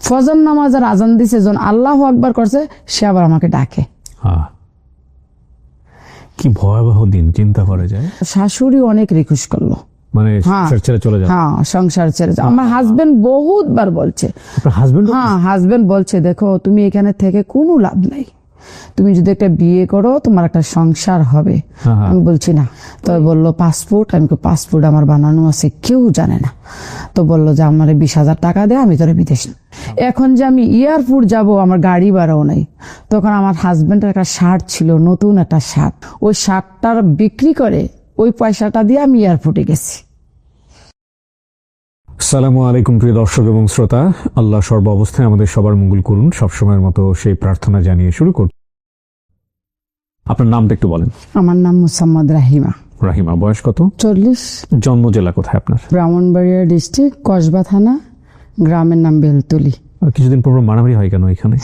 ফজর নামাজের আজান দিছে, যখন আল্লাহু আকবার করছে, সে আবার আমাকে ডাকে। কি ভয়াবহ দিন, চিন্তা করা যায়। শাশুড়ি অনেক রিকোয়েস্ট করলো, মানে সংসার ছেড়ে চলে যাও। হ্যাঁ, সংসার ছেড়ে যাও। আমার হাজবেন্ড বহুতবার বলছে, হাজবেন্ড বলছে, দেখো তুমি এখানে থেকে কোনো লাভ নাই, তুমি যদি একটা বিয়ে করো তোমার একটা সংসার হবে। আমি বলছি না। তো বললো পাসপোর্ট, আমি পাসপোর্ট আমার বানানো আছে, কেউ জানে না। তো বললো যে আমার 20,000 টাকা দে, আমি তোর বিদেশ। এখন যে আমি এয়ারপোর্ট যাব, আমার গাড়ি ভাড়াও নাই। তখন আমার হাজবেন্ডের একটা শার্ট ছিল, নতুন একটা শার্ট, ওই শার্টটার বিক্রি করে ওই পয়সাটা দিয়ে আমি এয়ারপোর্টে গেছি। আসসালামু আলাইকুম প্রিয় দর্শক এবং শ্রোতা, আল্লাহ সর্ব অবস্থায় আমাদের সবার মঙ্গল করুন, সবসময়ের মতো সেই প্রার্থনা জানিয়ে শুরু করুন। আপনার নামটা একটু বলেন। আমার নাম মুসাম্মদ রাহিমা। রাহিমা, বয়স কত? 40। জন্ম জেলা কোথায় আপনার? ব্রাহ্মণবাড়িয়া ডিস্ট্রিক্ট, কসবা থানা, গ্রামের নাম বেলতলি। কিছুদিন পর মারামারি হয় কেন এখানে?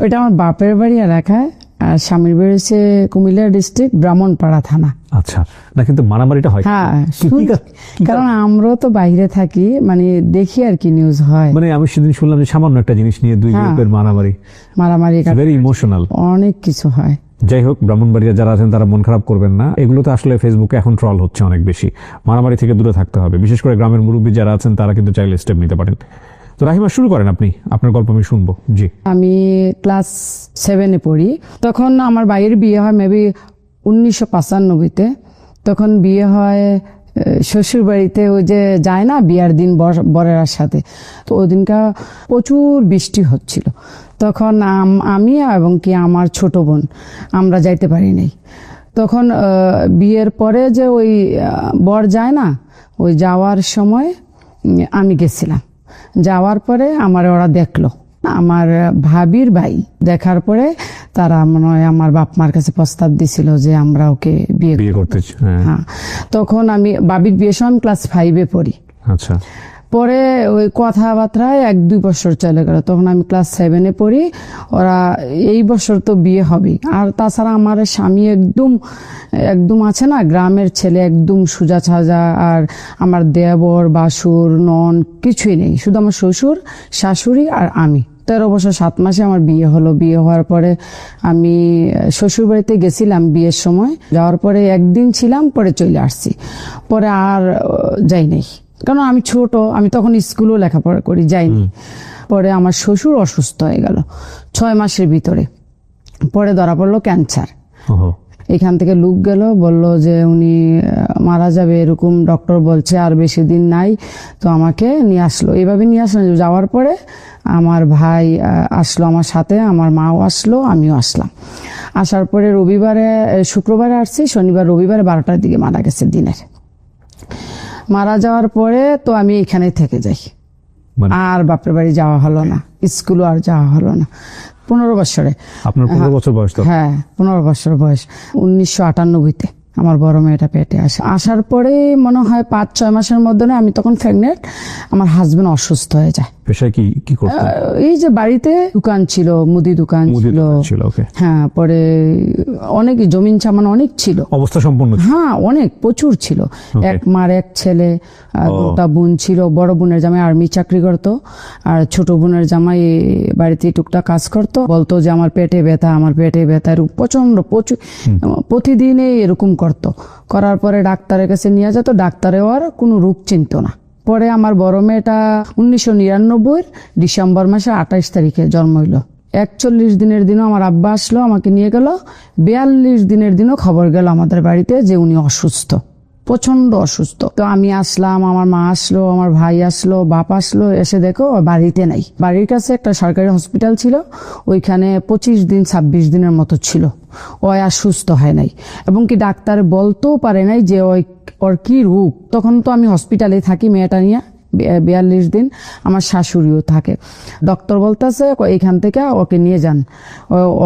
ওইটা আমার বাপের বাড়ি এলাকায়, আর স্বামীর বাড়ি হচ্ছে কুমিল্লা ডিস্ট্রিক্ট, ব্রাহ্মণপাড়া থানা। আচ্ছা, না কিন্তু মারামারিটা হয়? হ্যাঁ, কারণ আমরাও তো বাইরে থাকি, মানে দেখি আর কি নিউজ হয়। মানে আমি সেদিন শুনলাম যে সামান্য একটা জিনিস নিয়ে দুই গ্রুপের মারামারি, ভেরি ইমোশনাল, অনেক কিছু হয়। যাই হোক, ব্রাহ্মণবাড়িয়া যারা আছেন তারা মন খারাপ করবেন না। এগুলোতে আসলে ফেসবুকে এখন ট্রল হচ্ছে অনেক বেশি। মারামারি থেকে দূরে থাকতে হবে, বিশেষ করে গ্রামের মুরব্বী যারা আছেন তারা কিন্তু চাইলে স্টেপ নিতে পারেন। তো রাহিমা, শুরু করেন আপনি, আপনার গল্প আমি শুনবো। জি। আমি ক্লাস 7-এ পড়ি, তখন আমার ভাইয়ের বিয়ে হয় মেবি 1995-তে। তখন বিয়ে হয় শ্বশুর বাড়িতে, ওই যে যায় না বিয়ার দিন বরের সাথে। তো ওই দিনকা প্রচুর বৃষ্টি হচ্ছিল। তখন আমি এবং কি আমার ছোট বোন, আমরা যাইতে পারি নাই। তখন বিয়ের পরে যে ওই বর যায় না, ওই যাওয়ার সময় আমি গেছিলাম। যাওয়ার পরে আমার ওরা দেখলো, আমার ভাবির ভাই দেখার পরে তারা মনে হয় আমার বাপ মার কাছে প্রস্তাব দিছিল যে আমরা ওকে বিয়ে করতে। হ্যাঁ, তখন আমি ভাবির বিয়ের সময় ক্লাস 5-এ পড়ি। আচ্ছা। পরে ওই কথাবার্তায় 1-2 বছর চলে গেল, তখন আমি ক্লাস 7-এ পড়ি। ওরা এই বছর তো বিয়ে হবে। আর তাছাড়া আমার স্বামী একদম আছে না, গ্রামের ছেলে, একদম সোজা সাজা। আর আমার দেবর, বাসুর, নন কিছুই নেই, শুধু আমার শ্বশুর, শাশুড়ি আর আমি। 13 বছর 7 মাসে আমার বিয়ে হলো। বিয়ে হওয়ার পরে আমি শ্বশুর বাড়িতে গেছিলাম বিয়ের সময়। যাওয়ার পরে একদিন ছিলাম, পরে চলে আসছি। পরে আর যাই নাই, কারণ আমি ছোট, আমি তখন স্কুলেও লেখাপড়া করি, যাইনি। পরে আমার শ্বশুর অসুস্থ হয়ে গেল 6 মাসের ভিতরে। পরে ধরা পড়লো ক্যান্সার। এখান থেকে লোক গেল, বলল যে উনি মারা যাবে, এরকম ডক্টর বলছে, আর বেশি দিন নাই। তো আমাকে নিয়ে আসলো, এইভাবে নিয়ে আসলো। যাওয়ার পরে আমার ভাই আসলো আমার সাথে, আমার মাও আসলো, আমিও আসলাম। আসার পরে শুক্রবারে আসছি, শনিবার রবিবারে 12টার দিকে মারা গেছে দিনের। মারা যাওয়ার পরে তো আমি এখানে থেকে যাই, আর বাপের বাড়ি যাওয়া হলো না, স্কুলও আর যাওয়া হলো না। 15 বছরে। আপনার 15 বছর বয়স? হ্যাঁ, 15 বছর বয়স। 1998-তে আমার বড় মেয়েটা পেটে আসে। আসার পরে মনে হয় 5-6 মাসের মধ্যে আমি তখন প্রেগনেন্ট। আমার হাজবেন্ড অসুস্থ হয়ে যায়। পেশায় কি করতেন? এই যে বাড়িতে দোকান ছিল, মুদি দোকান ছিল। হ্যাঁ, পরে অনেক জমিন সামান অনেক ছিল, অবস্থা সম্পন্ন। হ্যাঁ, অনেক প্রচুর ছিল। এক মার এক ছেলে, 2টা বোন ছিল। বড় বোনের জামাই আর্মি চাকরি করতো, আর ছোট বোনের জামাই বাড়িতে টুকটাক কাজ করতো। বলতো যে আমার পেটে ব্যথা, আমার পেটে ব্যথা, প্রচুর প্রতিদিনে এরকম করতো। করার পরে ডাক্তারের কাছে নিয়ে যেত, ডাক্তারেও আর কোনো রোগ চিনত না। পরে আমার বড় মেয়েটা 1999 ডিসেম্বর মাসের 28 তারিখে জন্ম হইল। 41 দিনের দিনও আমার আব্বা আসলো, আমাকে নিয়ে গেল। 42 দিনের দিনও খবর গেল আমাদের বাড়িতে যে উনি অসুস্থ, প্রচন্ড অসুস্থ। তো আমি আসলাম, আমার মা আসলো, আমার ভাই আসলো, বাপ আসলো। এসে দেখো বাড়িতে নাই। বাড়ির কাছে একটা সরকারি হসপিটাল ছিল, ওইখানে 25-26 দিনের মতো ছিল। ওই আর সুস্থ হয় নাই, এবং কি ডাক্তার বলতেও পারে নাই যে ওর কি রোগ। তখন তো আমি হসপিটালে থাকি মেয়েটা নিয়ে 42 দিন, আমার শাশুড়িও থাকে। ডক্টর বলতেছে এখান থেকে ওকে নিয়ে যান,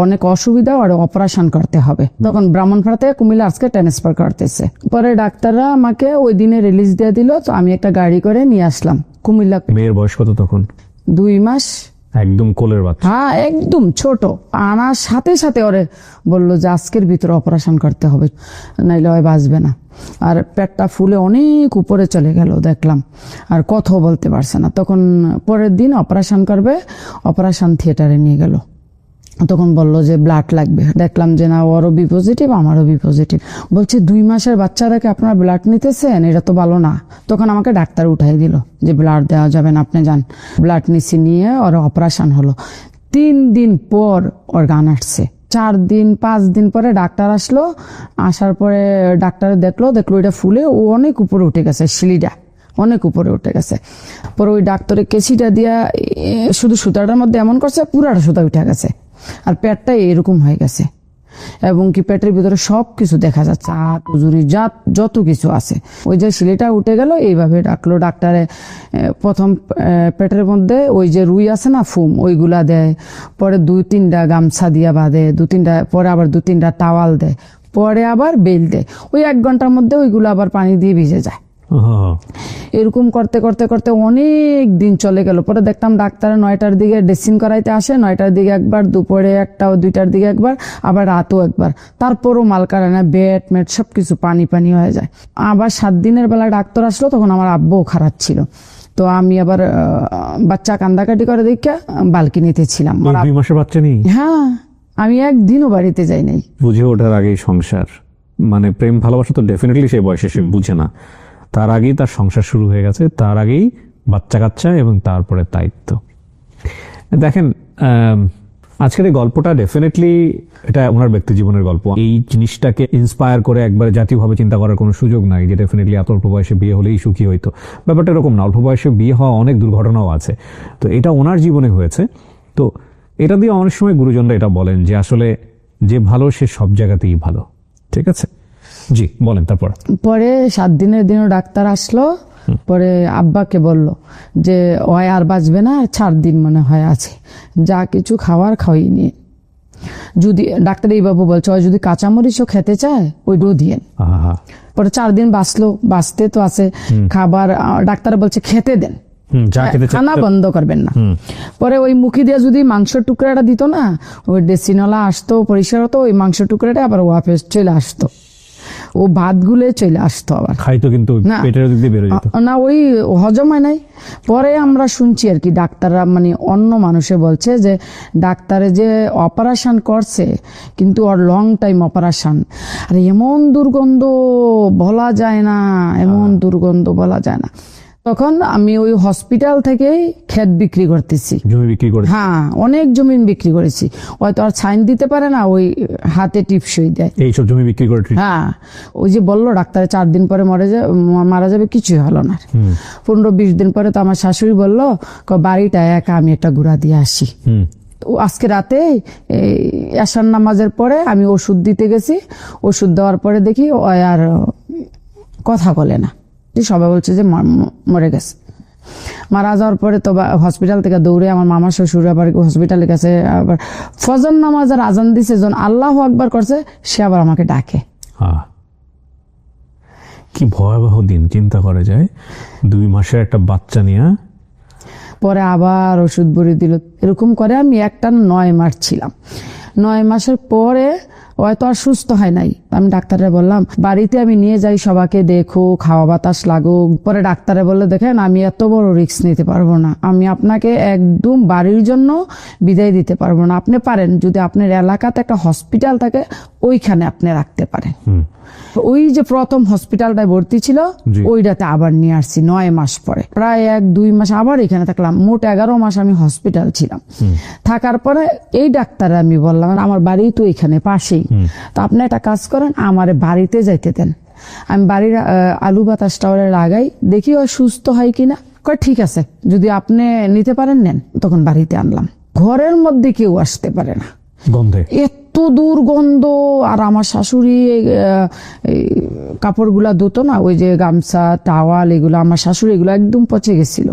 অনেক অসুবিধা, আর অপারেশন করতে হবে। তখন ব্রাহ্মণপাড়া থেকে কুমিল্লা আজকে ট্রান্সফার করতেছে। পরে ডাক্তাররা আমাকে ওই দিনে রিলিজ দিয়ে দিল। তো আমি একটা গাড়ি করে নিয়ে আসলাম কুমিল্লা। মেয়ের বয়স কত তখন? 2 মাস। একদম কোলের বাচ্চা? হ্যাঁ, একদম ছোট। আনার সাথে সাথে ওরে বললো যে আজকের ভিতরে অপারেশন করতে হবে, নাইলে হয় বাঁচবে না। আর পেটটা ফুলে অনেক উপরে চলে গেল দেখলাম, আর কথাও বলতে পারছে না। তখন পরের দিন অপারেশন করবে, অপারেশন থিয়েটারে নিয়ে গেল। তখন বললো যে ব্লাড লাগবে। দেখলাম যে না, ওরও বি পজিটিভ, আমারও বি পজিটিভ। বলছে 2 মাসের বাচ্চাটাকে আপনারা ব্লাড নিতেছেন, এটা তো ভালো না। তখন আমাকে ডাক্তার উঠাই দিল যে ব্লাড দেওয়া যাবে না, আপনি যান। ব্লাড নিছি, নিয়ে ওর অপারেশন হলো। 3 দিন পর ওর গান আসছে। 4 দিন 5 দিন পরে ডাক্তার আসলো। আসার পরে ডাক্তার দেখলো এটা ফুলে ও অনেক উপরে উঠে গেছে, সিঁড়িটা অনেক উপরে উঠে গেছে। পরে ওই ডাক্তারের কেসিটা দিয়া শুধু সুতাটার মধ্যে এমন করছে, পুরাটা সুতা উঠে গেছে, আর পেটটা এরকম হয়ে গেছে। এবং কি পেটের ভিতরে সবকিছু দেখা যাচ্ছে, হাত উজুরি জাত যত কিছু আছে। ওই যে সিলিটা উঠে গেল, এইভাবে ডাকলো ডাক্তারে। প্রথম পেটের মধ্যে ওই যে রুই আছে না, ফুম, ওইগুলা দেয়। পরে 2-3টা গামছা দিয়া বাঁধে, 2-3টা, পরে আবার 2-3টা টাওয়াল দেয়, পরে আবার বেল দেয়। ওই 1 ঘন্টার মধ্যে ওইগুলো আবার পানি দিয়ে ভিজে যায়। এরকম করতে করতে করতে অনেক দিন চলে গেল। পরে দেখতাম ডাক্তার 9টার দিকে ড্রেসিং করাইতে আসে, 9টার দিকে একবার, দুপুরে একটা, 2টার দিকে একবার, আবার রাতও একবার। তারপরও মাল কাড়ে না, বেড মেট সবকিছু পানি পানি হয়ে যায়। আবার 7 দিনের বেলা ডাক্তার আসলো, তখন আমার আব্বুও খারাপ ছিল। তো আমি আবার বাচ্চা কান্দাকাটি করে দেখে বালকিনিতে ছিলাম। 2 মাসের বাচ্চা নেই? হ্যাঁ, আমি একদিনও বাড়িতে যাই নাই। বুঝে ওঠার আগেই সংসার, মানে প্রেম ভালোবাসা তো ডেফিনেটলি সেই বয়সে সে বুঝে না, তার আগেই তার সংসার শুরু হয়ে গেছে, তার আগেই বাচ্চা কাচ্চা, এবং তারপরে দায়িত্ব। দেখেন, আজকের এই গল্পটা ডেফিনেটলি এটা ওনার ব্যক্তি জীবনের গল্প। এই জিনিসটাকে ইন্সপায়ার করে একবারে জাতীয়ভাবে চিন্তা করার কোনো সুযোগ নাই যে ডেফিনেটলি এত অল্প বয়সে বিয়ে হলেই সুখী হইতো। ব্যাপারটা এরকম না, অল্প বয়সে বিয়ে হওয়া অনেক দুর্ঘটনাও আছে। তো এটা ওনার জীবনে হয়েছে। তো এটা দিয়ে অনেক সময় গুরুজনরা এটা বলেন যে আসলে যে ভালো সে সব জায়গাতেই ভালো। ঠিক আছে, জি বলেন। তারপর পরে 7 দিনের দিনও ডাক্তার আসলো। পরে আব্বাকে বলল যে ওই আর বাঁচবে না, 4 দিন মনে হয় আছে, যা কিছু খাওয়ার খাওয়াই নিয়ে। যদি ডাক্তার এই বাবু বলছে ওই যদি কাঁচামরিচও খেতে চায় ওইটাও দিয়েন। পরে 4 দিন বাঁচলো, বাঁচতে তো আছে। খাবার ডাক্তার বলছে খেতে দেন, খানা বন্ধ করবেন না। পরে ওই মুখি দিয়ে যদি মাংসের টুকরাটা দিত না, ওই ডেসিনলা আসতো, পরিষ্কার হতো, ওই মাংস টুকরাটা আবার ওয়াপেস চলে আসতো, ও ভাত গুলে চলে আসতো, আবার খাইতো, কিন্তু পেটের দিক দিয়ে বের হয়ে যেত না, ওই হজম হয় নাই। পরে আমরা শুনছি আর কি, ডাক্তাররা মানে অন্য মানুষে বলছে যে ডাক্তারে যে অপারেশন করছে, কিন্তু ওর লং টাইম অপারেশন, আর এমন দুর্গন্ধ বলা যায় না, এমন দুর্গন্ধ বলা যায় না। তখন আমি ওই হসপিটাল থেকেই ক্ষেত বিক্রি করতেছি, জমি বিক্রি করে। হ্যাঁ, অনেক জমি বিক্রি করেছি। হয়তো আর সাইন দিতে পারে না, ওই হাতে টিপসই দেয়, এইসব জমি বিক্রি করে। হ্যাঁ, ওই যে বললো ডাক্তারে 4 দিন পরে মারা যাবে, কিছুই হলো না। 15-20 দিন পরে তো আমার শাশুড়ি বললো বাড়িটা একা, আমি একটা ঘুরা দিয়ে আসি। আজকে রাতে এশার নামাজের পরে আমি ওষুধ দিতে গেছি, ওষুধ দেওয়ার পরে দেখি ও আর কথা বলে না, সবাই বলছে যে মরে গেছে। মারা যাওয়ার পরে তো হসপিটাল থেকে দৌড়ে আমার মামা শ্বশুর আবার হসপিটালে গেছে। আবার ফজর নামাজের আজান দিছে, যখন আল্লাহু আকবার করছে, সে আবার আমাকে ডাকে। কি ভয়াবহ দিন, চিন্তা করা যায়। 2 মাসের একটা বাচ্চা নিয়ে। পরে আবার ওষুধ বড়ি দিল, এরকম করে আমি একটা 9 মাস ছিলাম। 9 মাসের পরে হয়তো আর সুস্থ হয় নাই। আমি ডাক্তারে বললাম বাড়িতে আমি নিয়ে যাই, সবাইকে দেখো, খাওয়া বাতাস লাগুক। পরে ডাক্তারে বললে দেখেন আমি এত বড় রিস্ক নিতে পারবো না, আমি আপনাকে একদম বাড়ির জন্য বিদায় দিতে পারবো না। আপনি পারেন যদি আপনার এলাকাতে একটা হসপিটাল থাকে, ওইখানে আপনি রাখতে পারেন। ওই যে প্রথম হসপিটালটায় ভর্তি ছিল, ওইটাতে আবার নিয়ে আসছি 9 মাস পরে। প্রায় 1-2 মাস আবার এখানে থাকলাম, মোট 11 মাস আমি হসপিটাল ছিলাম। থাকার পরে এই ডাক্তার আমি বললাম আমার বাড়ি তো এখানে পাশেই, তো আপনি একটা কাজ করেন, আমার বাড়িতে যাইতে দেন, আমি বাড়ির আলু বাতাসটা ওরা লাগাই, দেখি ও সুস্থ হয় কিনা। কয় ঠিক আছে, যদি আপনি নিতে পারেন নেন। তখন বাড়িতে আনলাম, ঘরের মধ্যে কেউ আসতে পারে না, গন্ধে এত দুর্গন্ধ। আর আমার শাশুড়ি কাপড়গুলা ধুতো না, ওই যে গামছা টাওয়াল এগুলো, আমার শাশুড়ি এগুলো একদম পচে গেছিল।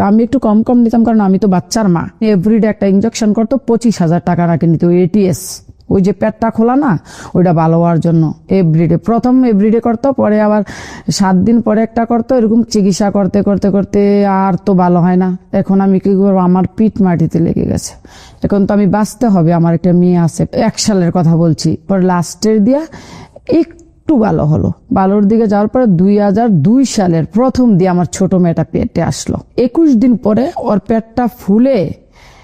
আমি একটু কম কম নিতাম, কারণ আমি তো বাচ্চার মা। এভরিডে একটা ইনজেকশন করতো, 25,000 টাকা রাখে নিত, ATS ওই যে পেটটা খোলা না, ওইটা ভালো হওয়ার জন্য এভরিডে, প্রথম এভরিডে করতো, পরে আবার 7 দিন পরে একটা করতো, এরকম চিকিৎসা করতে করতে করতে আর তো ভালো হয় না। এখন আমি কি করবো, আমার পিঠ মাটিতে লেগে গেছে, এখন তো আমি বাঁচতে হবে, আমার একটা মেয়ে আছে, 1 সালের কথা বলছি। পরে লাস্টের দিয়া একটু ভালো হলো, ভালোর দিকে যাওয়ার পরে 2002 সালের প্রথম দিয়ে আমার ছোট মেয়েটা পেটে আসলো। 21 দিন পরে ওর পেটটা ফুলে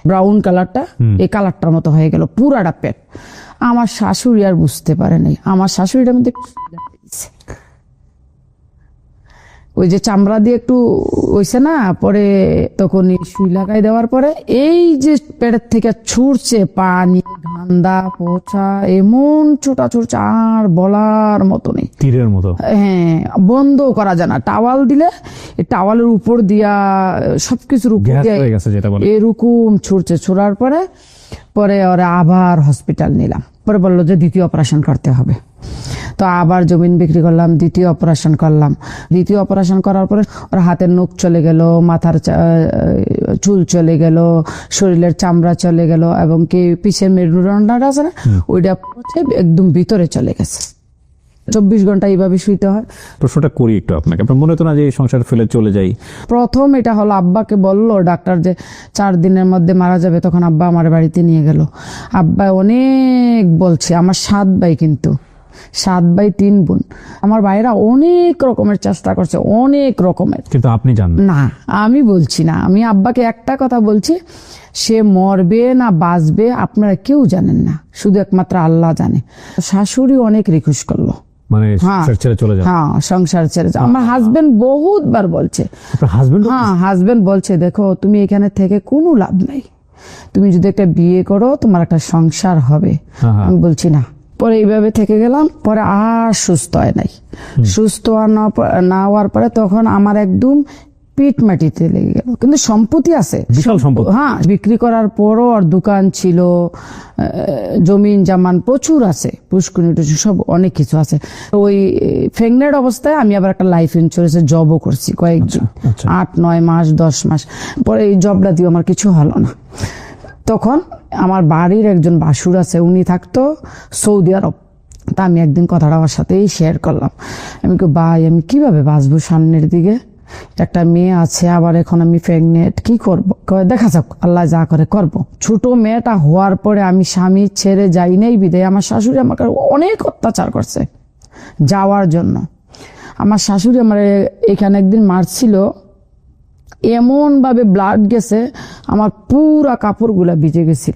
ব্রাউন কালারটা এই কালারটার মতো হয়ে গেল, পুরাটা পেট। আমার শাশুড়ি আর বুঝতে পারে নাই, আমার শাশুড়িটার মধ্যে ওই যে চামড়া দিয়ে একটু হইছে না, পরে তখন সুই লাগাই দেওয়ার পরে এই যে পেটের থেকে ছুটছে পানি, ঠান্ডা, পোছা, এমন ছোটা ছুটছে আর বলার মতো নেই, তীরের মতো। হ্যাঁ, বন্ধ করা যায় না। টাওয়াল দিলে টাওয়ালের উপর দিয়া সবকিছুর উপর দিয়ে এরকম ছুটছে। ছোড়ার পরে ওরা আবার হসপিটাল নিলাম, পরে বললো যে দ্বিতীয় অপারেশন করতে হবে। তো আবার জমিন বিক্রি করলাম, দ্বিতীয় অপারেশন করলাম। দ্বিতীয় অপারেশন করার পরে ওর হাতের নখ চলে গেল, মাথার চুল চলে গেল, শরীরের চামড়া চলে গেল, এবং কি পিছের মেরুদণ্ডটা আছে না, ওইটা একদম ভিতরে চলে গেছে। 24 ঘন্টা এইভাবে শুইতে হয়। প্রশ্নটা করি একটু আপনাকে, আপনার মনে হতো না যে এই সংসার ফেলে চলে যাই? প্রথম এটা হলো, আব্বাকে বললো ডাক্তার যে 4 দিনের মধ্যে মারা যাবে, তখন আব্বা আমার বাড়িতে নিয়ে গেল। আব্বা অনেক বলছে, আমার 7 ভাই, কিন্তু 7 ভাই 3 বোন, আমার ভাইরা অনেক রকমের চেষ্টা করছে, অনেক রকমের, কিন্তু আপনি জানেন না। আমি বলছি না, আমি আব্বাকে একটা কথা বলছি, সে মরবে না বাঁচবে আপনারা কেউ জানেন না, শুধু একমাত্র আল্লাহ জানে। শাশুড়ি অনেক রিকোয়েস্ট করলো, মানে ছেড়ে চলে যাও। হ্যাঁ, সংসার ছেড়ে যাও। আমার হাজবেন্ড বহুতবার বলছে, হাজবেন্ড বলছে, দেখো তুমি এখানে থেকে কোনো লাভ নাই, তুমি যদি একটা বিয়ে করো তোমার একটা সংসার হবে। আমি বলছি না। পরে এইভাবে থেকে গেলাম, পরে আর সুস্থ হয় নাই। সুস্থ না হওয়ার পরে তখন আমার একদম পিঠ মাটিতে লেগে গেল, কিন্তু সম্পত্তি আছে, বিশাল সম্পত্তি। হ্যাঁ, বিক্রি করার পরও আর দোকান ছিল, জমিন জামান প্রচুর আছে, পুষ্করিণী সব অনেক কিছু আছে। ওই প্রেগনেন্ট অবস্থায় আমি আবার একটা লাইফ ইন্স্যুরেন্সের জবও করছি কয়েকদিন, 8-9 মাস 10 মাস। পরে এই জবটা দিয়ে আমার কিছু হলো না। তখন আমার বাড়ির একজন ভাসুর আছে, উনি থাকতো সৌদি আরব। তা আমি একদিন কথাটা আমার সাথেই শেয়ার করলাম। আমি ভাই, আমি কিভাবে বাঁচবো সামনের দিকে, একটা মেয়ে আছে, আবার এখন আমি প্রেগনেন্ট, কি করবো? দেখা যাক, আল্লাহ যা করে করব। ছোট মেয়েটা হওয়ার পরে আমি স্বামী ছেড়ে যাই নাই বিদায় আমার শাশুড়ি আমাকে অনেক অত্যাচার করছে যাওয়ার জন্য। আমার শাশুড়ি আমার এখানে একদিন মারছিল, এমন ভাবে ব্লাড গেছে, আমার পুরা কাপড়গুলা ভিজে গেছিল।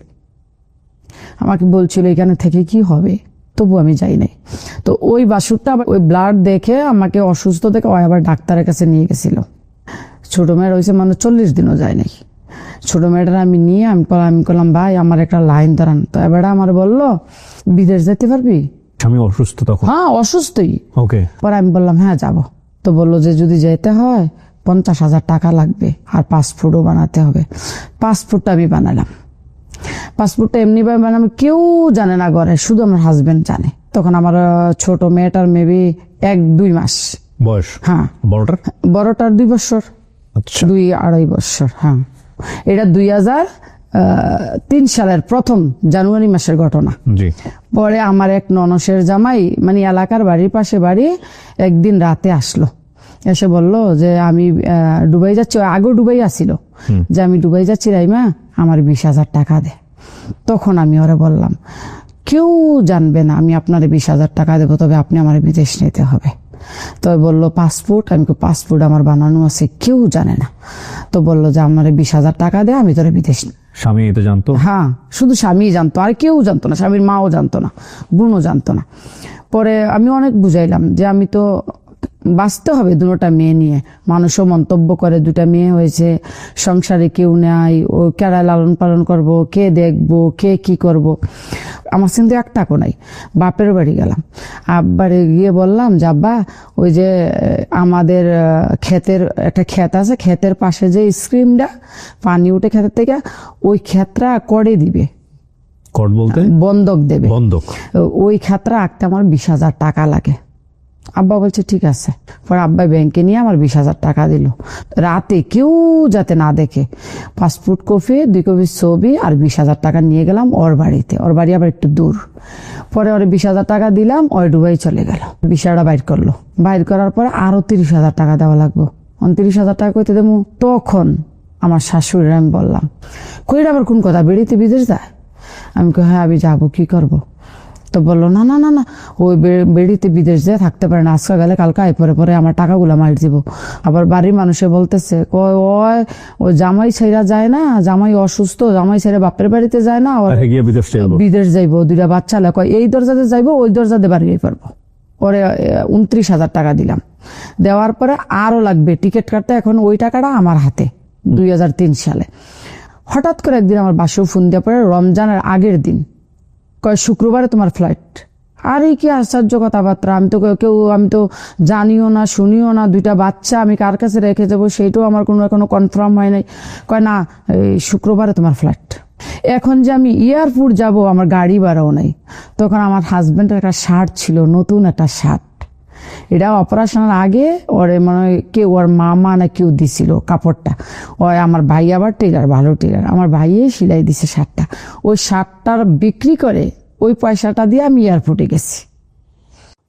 আমাকে বলছিল এখানে থেকে কি হবে, তবু আমি যাই নাই। তো ওই বাসুরটা ওই ব্লাড দেখে আমাকে অসুস্থ দেখে ওই আবার ডাক্তারের কাছে নিয়ে গেছিল। ছোট মেয়ের হয়েছে মানে 40 দিনও যায় নাই। ছোট মেয়েটার আমি নিয়ে আমি করলাম ভাই আমার একটা লাইন দাঁড়ান। তো এবার আমার বললো বিদেশ যেতে পারবি? আমি অসুস্থ তখন। হ্যাঁ, অসুস্থই। ওকে। পরে আমি বললাম হ্যাঁ যাব। তো বললো যে যদি যেতে হয় 50,000 টাকা লাগবে, আর পাসপোর্টও বানাতে হবে। পাসপোর্টটা আমি বানালাম। পাসপোর্টটা এমনি ভাবে বানালাম, কেউ জানে না ঘরে, শুধু আমার হাজবেন্ড জানে। তখন আমার ছোট মেয়েটার মেবি 1-2 মাস বয়স। হ্যাঁ। বড়টার 2 বছর, 2-2.5 বছর। হ্যাঁ, এটা 2003 সালের প্রথম জানুয়ারি মাসের ঘটনা। পরে আমার এক ননসের জামাই, মানে এলাকার বাড়ির পাশে বাড়ি, একদিন রাতে আসলো, এসে বলল যে আমি দুবাই যাচ্ছি। আগে দুবাই আসছিল, যে আমি দুবাই যাচ্ছি রাইমা, আমার 20,000 টাকা দে। তখন আমি ওরা বললাম কেউ জানবে না, আমি আপনার 20,000 টাকা দেবো, তবে আপনি আমার বিদেশ নিতে হবে। তো বললো পাসপোর্ট। আমি পাসপোর্ট আমার বানানো আছে, কেউ জানে না। তো বললো যে আমার 20,000 টাকা দে, আমি তোর বিদেশ। স্বামী তো জানতো? হ্যাঁ, শুধু স্বামী জানতো, আর কেউ জানতো না। স্বামীর মাও জানতো না, বোনও জানতো না। পরে আমি অনেক বুঝাইলাম যে আমি তো বাঁচতে হবে 2টা মেয়ে নিয়ে। মানুষও মন্তব্য করে 2টা মেয়ে হয়েছে, সংসারে কেউ নাই, ও কারা লালন পালন করব, কে দেখবো, কে কি করব। আমার কিন্তু এক টাকা নাই। বাপের বাড়ি গেলাম, আব্বারে গিয়ে বললাম যে আব্বা, ওই যে আমাদের ক্ষেতের একটা ক্ষেত আছে, ক্ষেতের পাশে যে স্ক্রিমটা পানি উঠে ক্ষেতের থেকে, ওই ক্ষেতটা করে দিবে। বলতে বন্ধক দেবে। বন্ধক। ওই ক্ষেতটা আঁকতে আমার 20,000 টাকা লাগে। আব্বা বলছে ঠিক আছে। পরে আব্বা ব্যাংকে নিয়ে আমার 20,000 টাকা দিল, রাতে কেউ যাতে না দেখে। পাসপোর্ট কপি, 2 কপি ছবি আর 20,000 টাকা নিয়ে গেলাম ওর বাড়িতে। ওর বাড়ি আবার একটু দূর। পরে ওর 20,000 টাকা দিলাম, ওই দুবাই চলে গেল। ভিসাটা বাইর করলো। বাইর করার পরে আরো 30,000 টাকা দেওয়া লাগবে। 29,000 টাকা কইতে দেবো। তখন আমার শাশুড়ির আমি বললাম, কইরা আবার কোন কথা, বেড়িতে বিদেশ যায়? আমি কই হ্যাঁ আমি যাবো, কি করব? তো বললো না না না না, ওই বেড়িতে বিদেশ যায় থাকতে পারে না, আজকে গেলে কালকে পরে পরে আমার টাকাগুলো মার দিব। আবার বাড়ির মানুষে বলতেছে ও জামাই ছেড়া যায় না, জামাই অসুস্থ, জামাই ছেড়ে বাপের বাড়িতে যায় না, বিদেশ যাইবো, 2টা বাচ্চা কয় এই দরজাতে যাইবো, ওই দরজাতে বাড়ি পারবো। পরে 29,000 টাকা দিলাম। দেওয়ার পরে আরো লাগবে টিকিট কাটতে। এখন ওই টাকাটা আমার হাতে 2003 সালে। হঠাৎ করে একদিন আমার বাসায় ফোন দেওয়ার পরে, রমজানের আগের দিন, কয় শুক্রবারে তোমার ফ্লাইট। আরে কি আশ্চর্য কথাবার্তা, আমি তো জানিও না, শুনিও না, 2টা বাচ্চা আমি কার কাছে রেখে যাবো সেইটাও আমার কোনো কনফার্ম হয় নাই। কয় না, শুক্রবারে তোমার ফ্লাইট। এখন যে আমি এয়ারপোর্ট যাব, আমার গাড়ি ভাড়াও নাই। তখন আমার হাজবেন্ডের একটা শার্ট ছিল, নতুন একটা শার্ট, এটা অপারেশনের আগে ওরে মানে কেউ ওর মামা না কেউ দিছিল কাপড়টা। ওই আমার ভাই আবার টেলার, ভালো টেলার, আমার ভাইয়ে সেলাই দিছে শার্টটা। ওই শার্টটার বিক্রি করে ওই পয়সাটা দিয়ে আমি এয়ারপোর্টে গেছি।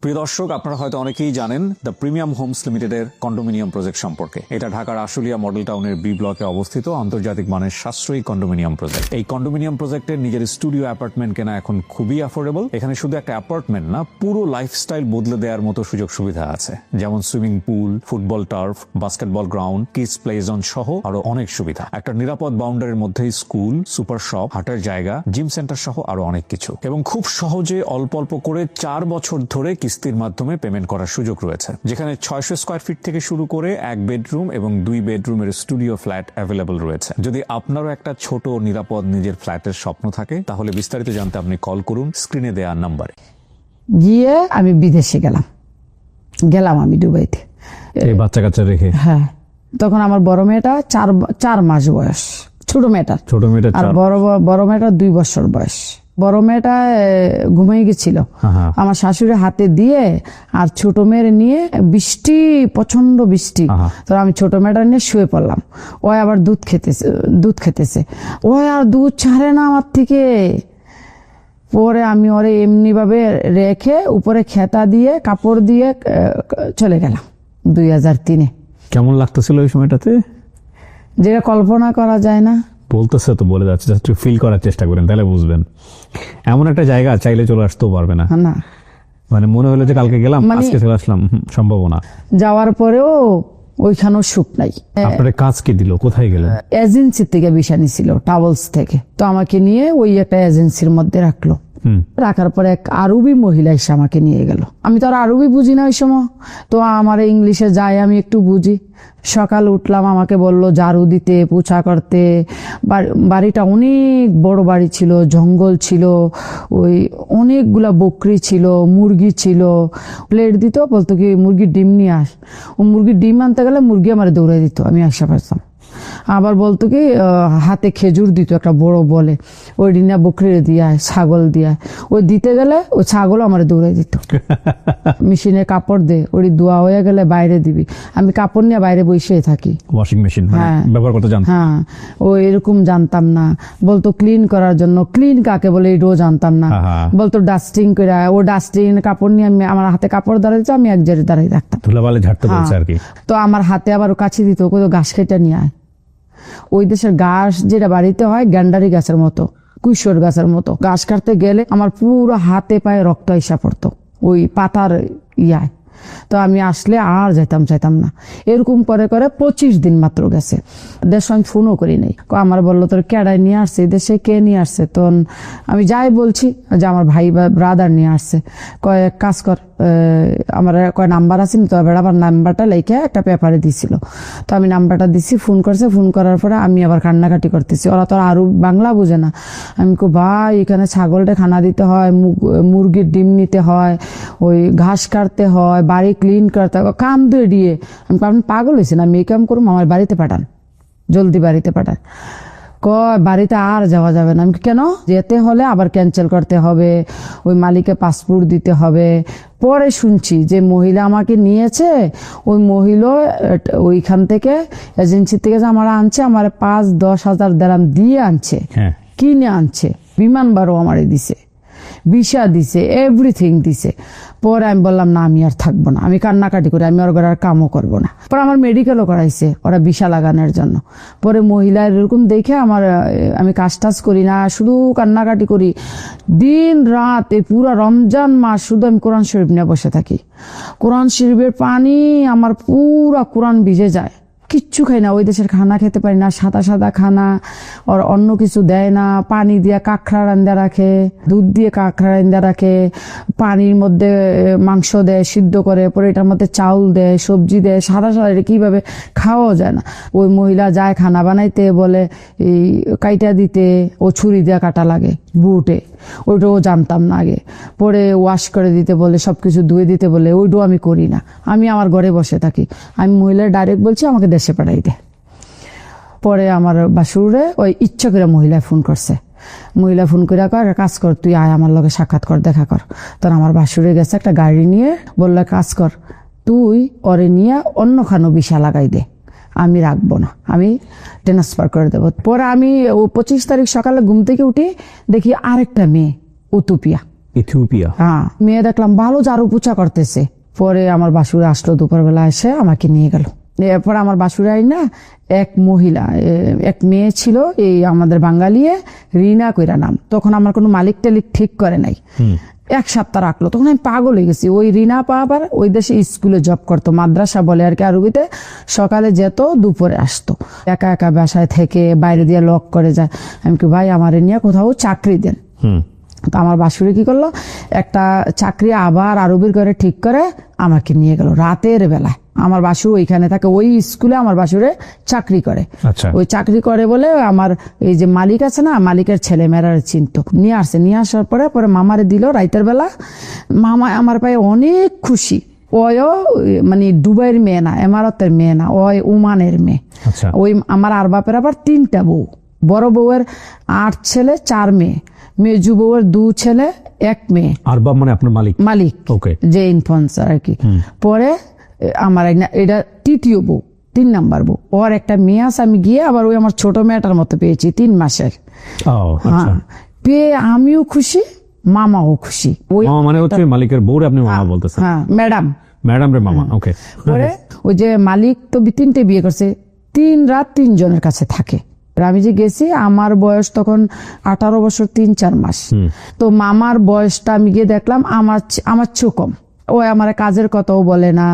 প্রিয় দর্শক, আপনারা হয়তো অনেকেই জানেন দ্য প্রিমিয়াম হোমস লিমিটেডের কন্ডোমিনিয়াম প্রজেক্ট সম্পর্কে। এটা ঢাকার আশুলিয়া মডেল টাউনের বি ব্লকে অবস্থিত আন্তর্জাতিক মানের সাশ্রয়ী কন্ডোমিনিয়াম প্রজেক্ট। এই কন্ডোমিনিয়াম প্রজেক্টের নিজের স্টুডিও অ্যাপার্টমেন্ট কেনা এখন খুবই অ্যাফোর্ডেবল। এখানে শুধু একটা অ্যাপার্টমেন্ট না, পুরো লাইফস্টাইল বদলে দেওয়ার মতো সুযোগ সুবিধা আছে, যেমন swimming pool, football turf, basketball ground, kids play zone সহ আরো অনেক সুবিধা। একটা নিরাপদ বাউন্ডারির মধ্যেই স্কুল, সুপার শপ, হাটের জায়গা, জিম সেন্টার সহ আরো অনেক কিছু। এবং খুব সহজে অল্প অল্প করে 4 বছর ধরে কিস্তির মাধ্যমে পেমেন্ট করার সুযোগ রয়েছে, যেখানে 600 স্কয়ার ফিট থেকে শুরু করে 1 বেডরুম এবং 2 বেডরুমের স্টুডিও ফ্ল্যাট অ্যাভেলেবল রয়েছে। যদি আপনারও একটা ছোট নিরাপদ নিজের ফ্ল্যাটের স্বপ্ন থাকে, তাহলে বিস্তারিত জানতে আপনি কল করুন স্ক্রিনে দেওয়া নাম্বারে। গিয়ে আমি বিদেশে গেলাম আমি দুবাইতে, এই বাচ্চা কাচ্চা রেখে। হ্যাঁ, তখন আমার বড় মেয়েটা 4 মাস বয়স, ছোট মেয়েটা, আর বড় মেয়েটা 2 বছর বয়স। বড় মেয়েটা ঘুমিয়ে গেছিল, আমার শাশুড়ি হাতে দিয়ে, আর ছোট মেয়ের নিয়ে বৃষ্টি, প্রচন্ড বৃষ্টি। তো আমি ছোট মেয়েটা নিয়ে শুয়ে পড়লাম। ও আবার দুধ খেতেছে, ও আর দুধ ছাড়ে না আমার থেকে। পরে আমি ওরে এমনি ভাবে রেখে উপরে খেতা দিয়ে কাপড় দিয়ে চলে গেলাম 2003-এ। কেমন লাগতেছিল ওই সময়টাতে? যেটা কল্পনা করা যায় না। বলতেছে তো বলে যাচ্ছে, জাস্ট ফিল করার চেষ্টা করেন, তাহলে বুঝবেন। এমন একটা জায়গা চাইলে চলে আসতেও পারবে না, মানে মনে হলো যে কালকে গেলাম আজকে চলে আসলাম, সম্ভব না। যাওয়ার পরেও ওইখানেও সুখ নাই। আপনার কাজ কি দিল, কোথায় গেলেন? এজেন্সি থেকে ভিসা নিছিল, ট্রাভেলস থেকে। তো আমাকে নিয়ে ওই একটা এজেন্সির মধ্যে রাখলো। রাখার পরে এক আরবি মহিলা এসে আমাকে নিয়ে গেল। আমি তো আর আরবি বুঝি না ওই সময়, তো আমার ইংলিশে যাই আমি একটু বুঝি। সকাল উঠলাম, আমাকে বললো ঝাড়ু দিতে, পোছা করতে। বাড়িটা অনেক বড় বাড়ি ছিল, জঙ্গল ছিল, ওই অনেকগুলা বকরি ছিল, মুরগি ছিল। প্লেট দিত, বলতো কি মুরগির ডিম নিয়ে আস। ও মুরগির ডিম আনতে গেলে মুরগি আমার দৌড়াই দিত, আমি আসা পারতাম। আবার বলতো কি হাতে খেজুর দিত একটা বড় বলে, ওই ডিনা বকরিরে দিয়া, ছাগল দিয়া, ওই দিতে গেলে ওই ছাগল আমার দৌড়াই দিত। মেশিনে কাপড় দে, ওই ধোয়া হয়ে গেলে বাইরে দিবি। আমি কাপড় নিয়ে বাইরে বসে থাকি, ওয়াশিং মেশিন ব্যবহার করতে জানতাম। হ্যাঁ, ও এরকম জানতাম না। বলতো ক্লিন করার জন্য, ক্লিন কাকে বলে এটাও জানতাম না। বলতো ডাস্টিং করে, ও ডাস্টিং কাপড় নিয়ে আমি, আমার হাতে কাপড় দাঁড়াইছে, আমি এক জায়গায় দাঁড়িয়ে থাকতাম, ধুলাবালি ঝাড়তে বলছে আর কি। তো আমার হাতে আবার কাছে দিত, ঘাস কেটে নিয়ে আয়। ওই দেশের ঘাস যেটা বাড়িতে হয় গ্যান্ডারি গাছের মতো, কুইশোর গাছের মতো। ঘাস কাটতে গেলে আমার পুরো হাতে পায়ে রক্ত এসে পড়তো ওই পাতার ইয়ায়। তো আমি আসলে আর চাইতাম না। এরকম করে 25 দিন মাত্র গেছে। দেশ আমি ফোনও করি নাই। আমার বললো তোর কেডায় নিয়ে আসছে, দেশে কে নিয়ে আসছে? তখন আমি যাই বলছি যে আমার ভাই বা ব্রাদার নিয়ে আসছে। এক কাজ কর, আমার নাম্বার আছে তো, আবার নাম্বারটা লেখে একটা পেপারে দিছিল। তো আমি নাম্বারটা দিছি, ফোন করছে। ফোন করার পরে আমি আবার কান্নাকাটি করতেছি, ওরা তো আরো বাংলা বুঝে না। আমি ভাই এখানে ছাগলটা খানা দিতে হয়, মুরগির ডিম নিতে হয়, ওই ঘাস কাটতে হয়, বাড়ি ক্লিন করতে হয়, কাম দিয়ে। আমি পাগল হয়েছি না, আমি এই কাম করুম, আমার বাড়িতে পাঠান, জলদি বাড়িতে পাঠান। কয় বাড়িতে আর যাওয়া যাবে না। আমি কেন? যেতে হলে আবার ক্যান্সেল করতে হবে, ওই মালিককে পাসপোর্ট দিতে হবে। পরে শুনছি যে মহিলা আমাকে নিয়েছে, ওই মহিলা ওইখান থেকে এজেন্সি থেকে যে আমার আনছে, আমার 5-10 হাজার দিরহাম দিয়ে আনছে, কিনে আনছে, বিমান ভাড়াও আমারে দিছে, ভিসা দিছে, এভরিথিং দিছে। পরে আমি বললাম না, আমি আর থাকবো না, আমি কান্নাকাটি করি, আমি ওর ঘরে আর কামও করবো না। পরে আমার মেডিকেলও করাইছে ওরা ভিসা লাগানোর জন্য। পরে মহিলা এরকম দেখে আমি কাজ টাজ করি না, শুধু কান্নাকাটি করি দিন রাত। এই পুরো রমজান মাস শুধু আমি কোরআন শরীফ নিয়ে বসে থাকি। কোরআন শরীফের পানি আমার পুরা কোরআন ভিজে যায়। কিচ্ছু খাই না, ওই দেশের খানা খেতে পারি না, সাদা সাদা খানা, আর অন্য কিছু দেয় না। পানি দিয়ে কাঁকড়া রান্দা রাখে, দুধ দিয়ে কাঁকড়া রান্দা রাখে, পানির মধ্যে মাংস দেয় সিদ্ধ করে, পরে এটার মধ্যে চাউল দেয়, সবজি দেয়, সাদা সাদা, এটা কিভাবে খাওয়াও যায় না। ওই মহিলা যায় খানা বানাইতে, বলে এই কাইটা দিতে, ও ছুরি দিয়ে কাটা লাগে বুটে, ওইটাও জানতাম না আগে। পরে ওয়াশ করে দিতে বলে, সবকিছু ধুয়ে দিতে বলে, ওইটাও আমি করি না, আমি আমার ঘরে বসে থাকি। আমি মহিলা ডাইরেক্ট বলছি আমাকে দেশে পাঠাই দে। পরে আমার বাসুরে ওই ইচ্ছা করে মহিলা ফোন করছে, মহিলা ফোন করে কয় কাজ কর, তুই আয় আমার লগে সাক্ষাৎ কর, দেখা কর। তখন আমার বাসুরে গেছে একটা গাড়ি নিয়ে, বললো কাজ কর, তুই ওরে নিয়ে অন্য খানো ভিসা লাগাই দে, আমি রাখবো না, আমি ট্রান্সফার করে দেবো। পরে আমি 25 তারিখ সকালে ঘুম থেকে উঠি, দেখি আরেকটা মেয়ে ইথিওপিয়া, হ্যাঁ, মেয়ে দেখলাম ভালো ঝাড়ু পোছা করতেছে। পরে আমার বাসুরে আসলো দুপুরবেলা, এসে আমাকে নিয়ে গেল। এরপর আমার বাসুরাই না এক মহিলা, এক মেয়ে ছিল, এই আমাদের বাঙালিয়ে রিনা কইরা নাম। তখন আমার কোনো মালিক টালিক ঠিক করে নাই, 1 সপ্তাহ রাখলো। তখন আমি পাগল হয়ে গেছি। ওই রিনা আবার ওই দেশে স্কুলে জব করতো, মাদ্রাসা বলে আর কি আরবিতে। সকালে যেত, দুপুরে আসতো, একা একা বাসায় থেকে বাইরে দিয়ে লক করে যায়। আমি কি ভাই আমার নিয়ে কোথাও চাকরি দেন। তো আমার বাসুরে কি করলো, একটা চাকরি আবার আরবির ঘরে ঠিক করে আমাকে নিয়ে গেল রাতের বেলায়। আমার বাসুর ওইখানে থাকে, ওই স্কুলে আমার বাসুরে চাকরি করে। ওই চাকরি করে বলে আমার এই যে মালিক আছে না, মালিকের ছেলে মেয়েরা চিনতো। নিয়ে আসার পরে মামারে দিল রাইতের বেলা। মামা আমার পায়ে অনেক খুশি। ওয়ও মানে দুবাইয়ের মেয়ে না, এমারতের মেয়ে না, ওই ওমানের মেয়ে। ওই আমার আর বাপের আবার 3টা বউ, বড় বউয়ের 8 ছেলে 4 মেয়ে, মেজু বউয়ের 2 ছেলে 1 মেয়ে। আর বাপ মানে আপনার মালিক যে ইনফ্লুয়েন্সার আর কি। পরে আমার এটা 3য় বউ, 3 নাম্বার বউ। ওর একটা মেয়ে আছে, আমি গিয়ে আবার ওই আমার ছোট মেয়েটার মতো পেয়েছি 3 মাসের। হ্যাঁ, পেয়ে আমিও খুশি, মামাও খুশি। ওই মানে হচ্ছে মালিকের বউরে আপনি মামা বলতেছেন? হ্যাঁ, ম্যাডাম রে মামা। ওকে। পরে ওই যে মালিক তো 3টে বিয়ে করছে, 3 রাত 3 জনের কাছে থাকে। আমি যে গেছি, আমার বয়স তখন 18 বছর 3-4 মাস। তো মামার বয়সটা আমি গিয়ে দেখলাম আমার চেয়েও কম। ও আমার কাজের কথাও বলে না,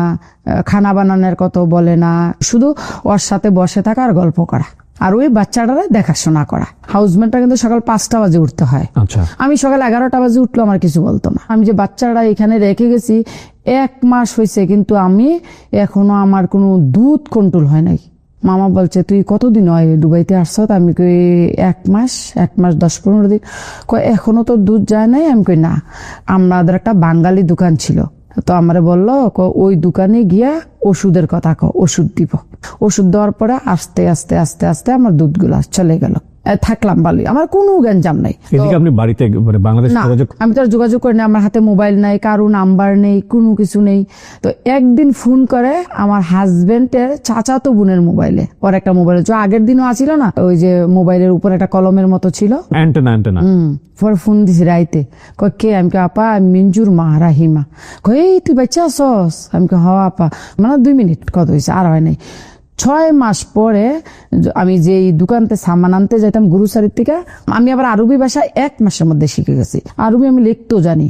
খানা বানানোর কথাও বলে না, শুধু ওর সাথে বসে থাকা আর গল্প করা, আর ওই বাচ্চাটারে দেখাশোনা করা। হাউসমেটটা কিন্তু সকাল 5টা বাজে উঠতে হয়, আমি সকাল 11টা বাজে উঠলো, আমার কিছু বলতো না। আমি যে বাচ্চাটা এখানে রেখে গেছি 1 মাস হয়েছে, কিন্তু আমি এখনো আমার কোনো দুধ কন্ট্রোল হয় নাই। মামা বলছে তুই কতদিন হয় দুবাইতে আসছ? আমি কই 1 মাস 10-15 দিন। কয় এখনো তো দুধ যায় নাই? আমি কই না, আমাদের একটা বাঙালি দোকান ছিল, তো আমারে বললো ওই দোকানে গিয়া ওষুধের কথা ওষুধ দিব। ওষুধ দেওয়ার পরে আস্তে আস্তে আস্তে আস্তে আমার দুধগুলা চলে গেল। থাকলাম ভালোই, আমার কোনো জ্ঞান নাই। আপনি বাড়িতে বাংলাদেশ আমি তো আর যোগাযোগ করি না, আমার হাতে মোবাইল নাই, কারো নাম্বার নেই, কোনো কিছু নেই। তো একদিন ফোন করে আমার হাজবেন্ডের চাচাতো বোনের মোবাইলে, ওর একটা মোবাইল আগের দিনও আছিল না, ওই যে মোবাইলের উপর একটা কলমের মতো ছিল, অ্যান্টেনা। পরে ফোন দিছি রাইতে, কয় কে? আমি আপা মিঞ্জুর মা রাহিমা। কই তুই বাচ্চা আসস? আমি হ আপা। মানে 2 মিনিট কত হয়েছে, আর হয় নাই। 6 মাস পরে আমি যে দোকানতে সামান আনতে যেতাম গ্রোসারির থেকে, আমি আবার আরবি ভাষা 1 মাসের মধ্যে শিখে গেছি। আরবি আমি লিখতেও জানি,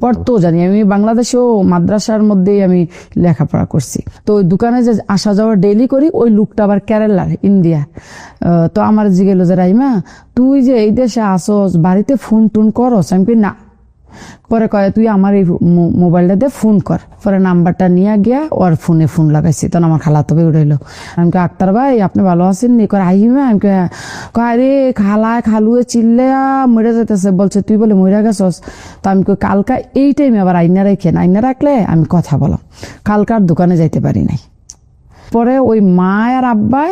পড়তেও জানি। আমি বাংলাদেশেও মাদ্রাসার মধ্যেই আমি লেখাপড়া করছি। তো ওই দোকানে যে আসা যাওয়া ডেইলি করি, ওই লোকটা আবার কেরালার, ইন্ডিয়া। তো আমার জিজ্ঞেস যে রাইমা তুই যে এই দেশে আসস, বাড়িতে ফোন টোন করস? আমি না। পরে কয় তুই আমার এই মোবাইলটা দিয়ে ফোন কর। পরে নাম্বারটা নিয়ে গিয়া ওর ফোনে ফোন লাগাইছি। তখন আমার খালাতো ভাই উঠাইলো। আমি আক্তার ভাই আপনি ভালো আছেন নি? কয় আহিমা। আমি কয় রে খালায় খালুয়ে চিল্লে মরে যেতেছে। বলছে তুই বলে মরে গেছস? তো আমি কই কালকা এই টাইমে আবার আইনা রাখলে আমি কথা বলাম। কালকার দোকানে যাইতে পারি নাই। পরে ওই মা আর আব্বাই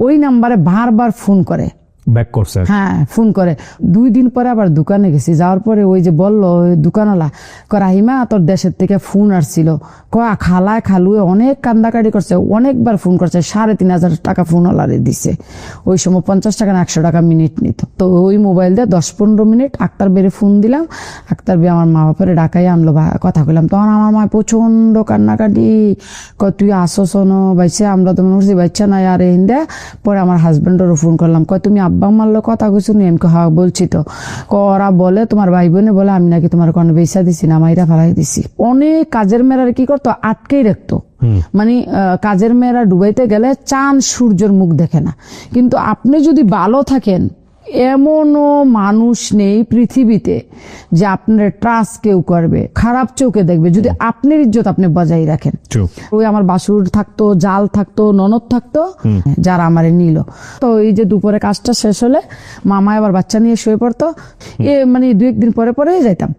ওই নাম্বারে বারবার ফোন করে, ব্যাক করছে। হ্যাঁ, ফোন করে 2 দিন পরে আবার দোকানে গেছি, যাওয়ার পরে ওই যে বললো দোকানওয়ালা, রাহিমা তোর দেশের থেকে ফোন আসছিল, খালায় খালুয়ে অনেক কান্দাকাটি করছে, অনেকবার ফোন করছে, 3,500 টাকা ফোনওয়ালারে দিছে। ওই সময় 50 টাকা না 100 টাকা মিনিট নিত। তো ওই মোবাইল দিয়ে 10-15 মিনিট আক্তার বেড়ে ফোন দিলাম, আক্তার বে আমার মা বাপের ডাকাই আনলো, কথা কইলাম। তখন আমার মা প্রচন্ড কান্নাকাটি, তুই আসো শোনো বাইছে, আমরা তো মনে করছি বাচ্চা নাই আর হিন্দা। পরে আমার হাজবেন্ডেরও ফোন করলাম, তুমি আব্বা মারলো কথা কইছো নি? আমি হ্যাঁ বলছি তো। ওরা বলে তোমার ভাই বোনে বলে আমি নাকি তোমার কোনো বেসা দিছি না, মাইরা ফেলাই দিছি। অনেক কাজের মেয়েরা কি করতো, আটকেই রাখতো। মানে কাজের মেয়েরা ডুবাইতে গেলে চাঁদ সূর্যের মুখ দেখে না। কিন্তু আপনি যদি ভালো থাকেন, এমনও মানুষ নেই পৃথিবীতে যে আপনার ট্রাস্ট কেউ করবে, খারাপ চোখে দেখবে, যদি আপনার ইজ্জত আপনি বজায় রাখেন। ওই আমার বাসুর থাকতো, জাল থাকতো, ননদ থাকতো, যারা আমারে নিল। তো এই যে দুপুরে কাজটা শেষ হলে মামা আবার বাচ্চা নিয়ে শুয়ে পড়তো, মানে 2-1 দিন পরে পরে যাইতাম।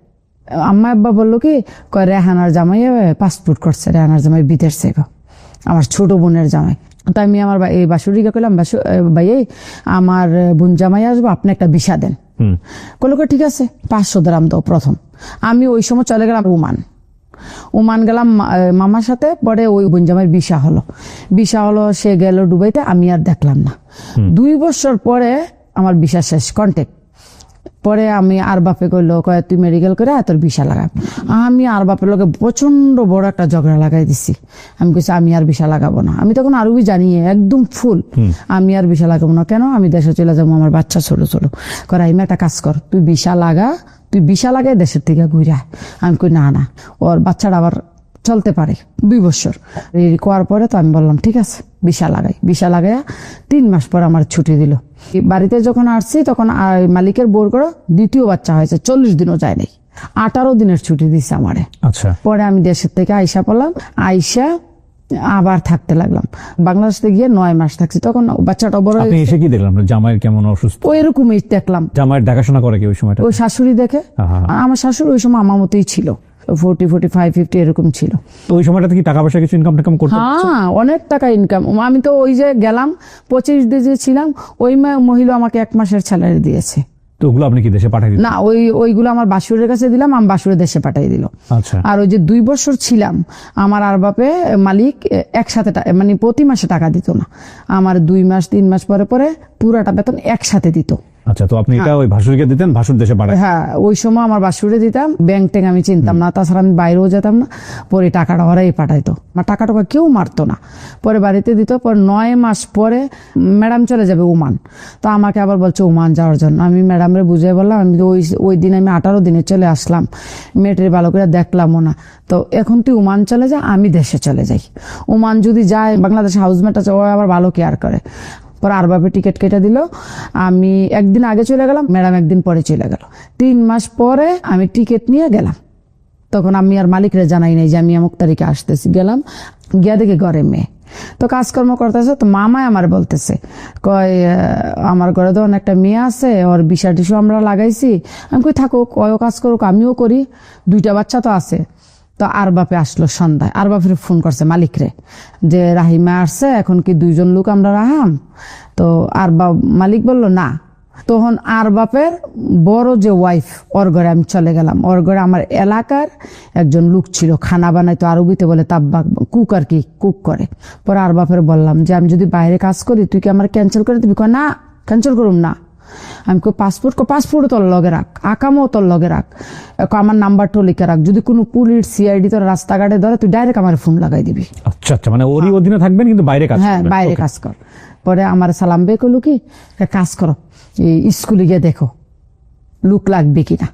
আম্মা আব্বা বললো কি, রেহানার জামাই পাসপোর্ট করছে, রেহানার জামাই বিদেশ যাইব, আমার ছোট বোনের জামাই। তো আমি আমার এই বাসুরিকে কইলাম, ভাই আমার বোন জামাই আসবো, আপনি একটা ভিসা দেন। কইলো ঠিক আছে, 500 দিরাম দাও প্রথম। আমি ওই সময় চলে গেলাম ওমান গেলাম মামার সাথে। পরে ওই বোন জামাইয়ের ভিসা হলো, সে গেল দুবাইতে, আমি আর দেখলাম না। 2 বছর পরে আমার ভিসা শেষ, কন্ট্যাক্ট। পরে আমি আর বাপে কইলো, তুই মেডিকেল করে তোর ভিসা লাগাব। আমি আর বাপের লোকে প্রচন্ড বড় একটা ঝগড়া লাগাই দিছি। আমি কইছি আমি আর ভিসা লাগাবো না। আমি তখন আরবি জানি একদম ফুল, আমি আর ভিসা লাগাবো না। কেন? আমি দেশে চলে যাবো, আমার বাচ্চা ছোট। আমি একটা কাজ কর, তুই ভিসা লাগাই দেশের থেকে ঘুরে। আমি কই না, ওর বাচ্চাটা আবার চলতে পারে 2 বছর। এই করার পরে তো আমি বললাম ঠিক আছে, ভিসা লাগাইয়া 3 মাস পর আমার ছুটি দিল। বাড়িতে যখন আসছি তখন মালিকের বোর করে 2য় বাচ্চা হয়েছে, 40 দিনও যায় নাই, 18 দিনের ছুটি দিচ্ছে আমারে। আচ্ছা। পরে আমি দেশের থেকে আইসা পড়লাম, আইসা আবার থাকতে লাগলাম। বাংলাদেশে গিয়ে 9 মাস থাকছি। তখন বাচ্চাটা বড়। আপনি এসে কি দেখলাম? জামাইয়ের কেমন অসুস্থ? ওই রকমই দেখলাম। জামাইয়ের দেখাশোনা করে কি ওই সময়টা? ওই শাশুড়ি দেখে। আমার শাশুড়ি ওই সময় আমার মতোই ছিল, 40, 45, 50 এরকম ছিল। তো ওই সময়টাতে কি টাকা পয়সা কিছু ইনকাম করতে? হ্যাঁ, অনেক টাকা ইনকাম। আমি তো ওই যে গেলাম 25 দিন ছিলাম, ওই মহিলা আমাকে 1 মাসের স্যালারি দিয়েছে। তো ওগুলো আপনি কি দেশে পাঠাই দিলেন? না, ওইগুলো আমার বাসুরের কাছে দিলাম, আমি বাসুরে দেশে পাঠাই দিল। আচ্ছা। আর ওই যে 2 বছর ছিলাম, আমার আর বাপে মালিক একসাথে মানে প্রতি মাসে টাকা দিত না, আমার 2 মাস 3 মাস পরে পরে পুরাটা বেতন একসাথে দিত। আচ্ছা, তো আপনি এটা ওই ভাসুরকে দিতেন, ভাসুর দেশে পাঠায়? হ্যাঁ, ওই সময় আমার বাসুরে দিতাম, ব্যাংক ট্যাঙ্ক আমি চিনতাম না, তাছাড়া আমি বাইরেও যেতাম না। পরে টাকাটা ওরাই পাঠাইতো, আমার টাকা কেউ মারতো না। পরে বাড়িতে দিত। পরে 9 মাস পরে ম্যাডাম চলে যাবে ওমান। তো আমাকে আবার বলছে ওমান যাওয়ার জন্য। আমি ম্যাডামরে বুঝিয়ে বললাম, আমি ওই দিন আমি 18 দিনে চলে আসলাম, মেয়েটির ভালো করে দেখলামও না। তো এখন তুই ওমান চলে যা, আমি দেশে চলে যাই। ওমান যদি যায়, বাংলাদেশে হাউসমেট আছে, ও আবার ভালো কেয়ার করে। পরে আর বাপে টিকিট কেটে দিল, আমি একদিন আগে চলে গেলাম, ম্যাডাম একদিন পরে চলে গেল। 3 মাস পরে আমি টিকিট নিয়ে গেলাম। তখন আমি আর মালিকরে জানাই নাই যে আমি অমুক তারিখে আসতেছি। গেলাম, গিয়া দেখি ঘরে মেয়ে তো কাজকর্ম করতেছে। তো মামাই আমার বলতেছে, আমার ঘরে তো অনেকটা মেয়ে আছে, ওর ভিসা টিসা আমরা লাগাইছি। আমি কই থাকুক, ওও কাজ করুক, আমিও করি, 2টা বাচ্চা তো আছে। তো আর বাপে আসলো সন্ধ্যায়, আর বাপের ফোন করছে মালিকরে যে রাহিমা আসছে, এখন কি 2জন লোক আমরা রাহাম? তো আর মালিক বলল না। তখন আর বাপের বড় যে ওয়াইফ, ওর ঘরে আমি চলে গেলাম। ওর ঘরে আমার এলাকার একজন লোক ছিল, খানা বানাইতো, আরবিতে বলে তাব্বা, কুক আর কি, কুক করে। পরে আর বাপের বললাম যে আমি যদি বাইরে কাজ করি, তুই কি আমার ক্যান্সেল করে দিবি? না, ক্যান্সেল করুম না। আমি পাসপোর্ট তোর লগে রাখ, আকামও তোর লগে রাখ, আমার নাম্বারটাও লিখে রাখ, যদি কোনো পুলিশ সিআইডি তোর রাস্তাঘাটে ধরে, তুই ডাইরেক্ট আমার ফোন লাগাই দিবি। আচ্ছা, মানে ওরই অধীনে থাকবেন, কিন্তু বাইরে কাজ? হ্যাঁ, বাইরে কাজ কর। পরে আমার সালাম বে কইলো কি, কাজ করো, স্কুলে গিয়ে দেখো লুক লাগবে কিনা।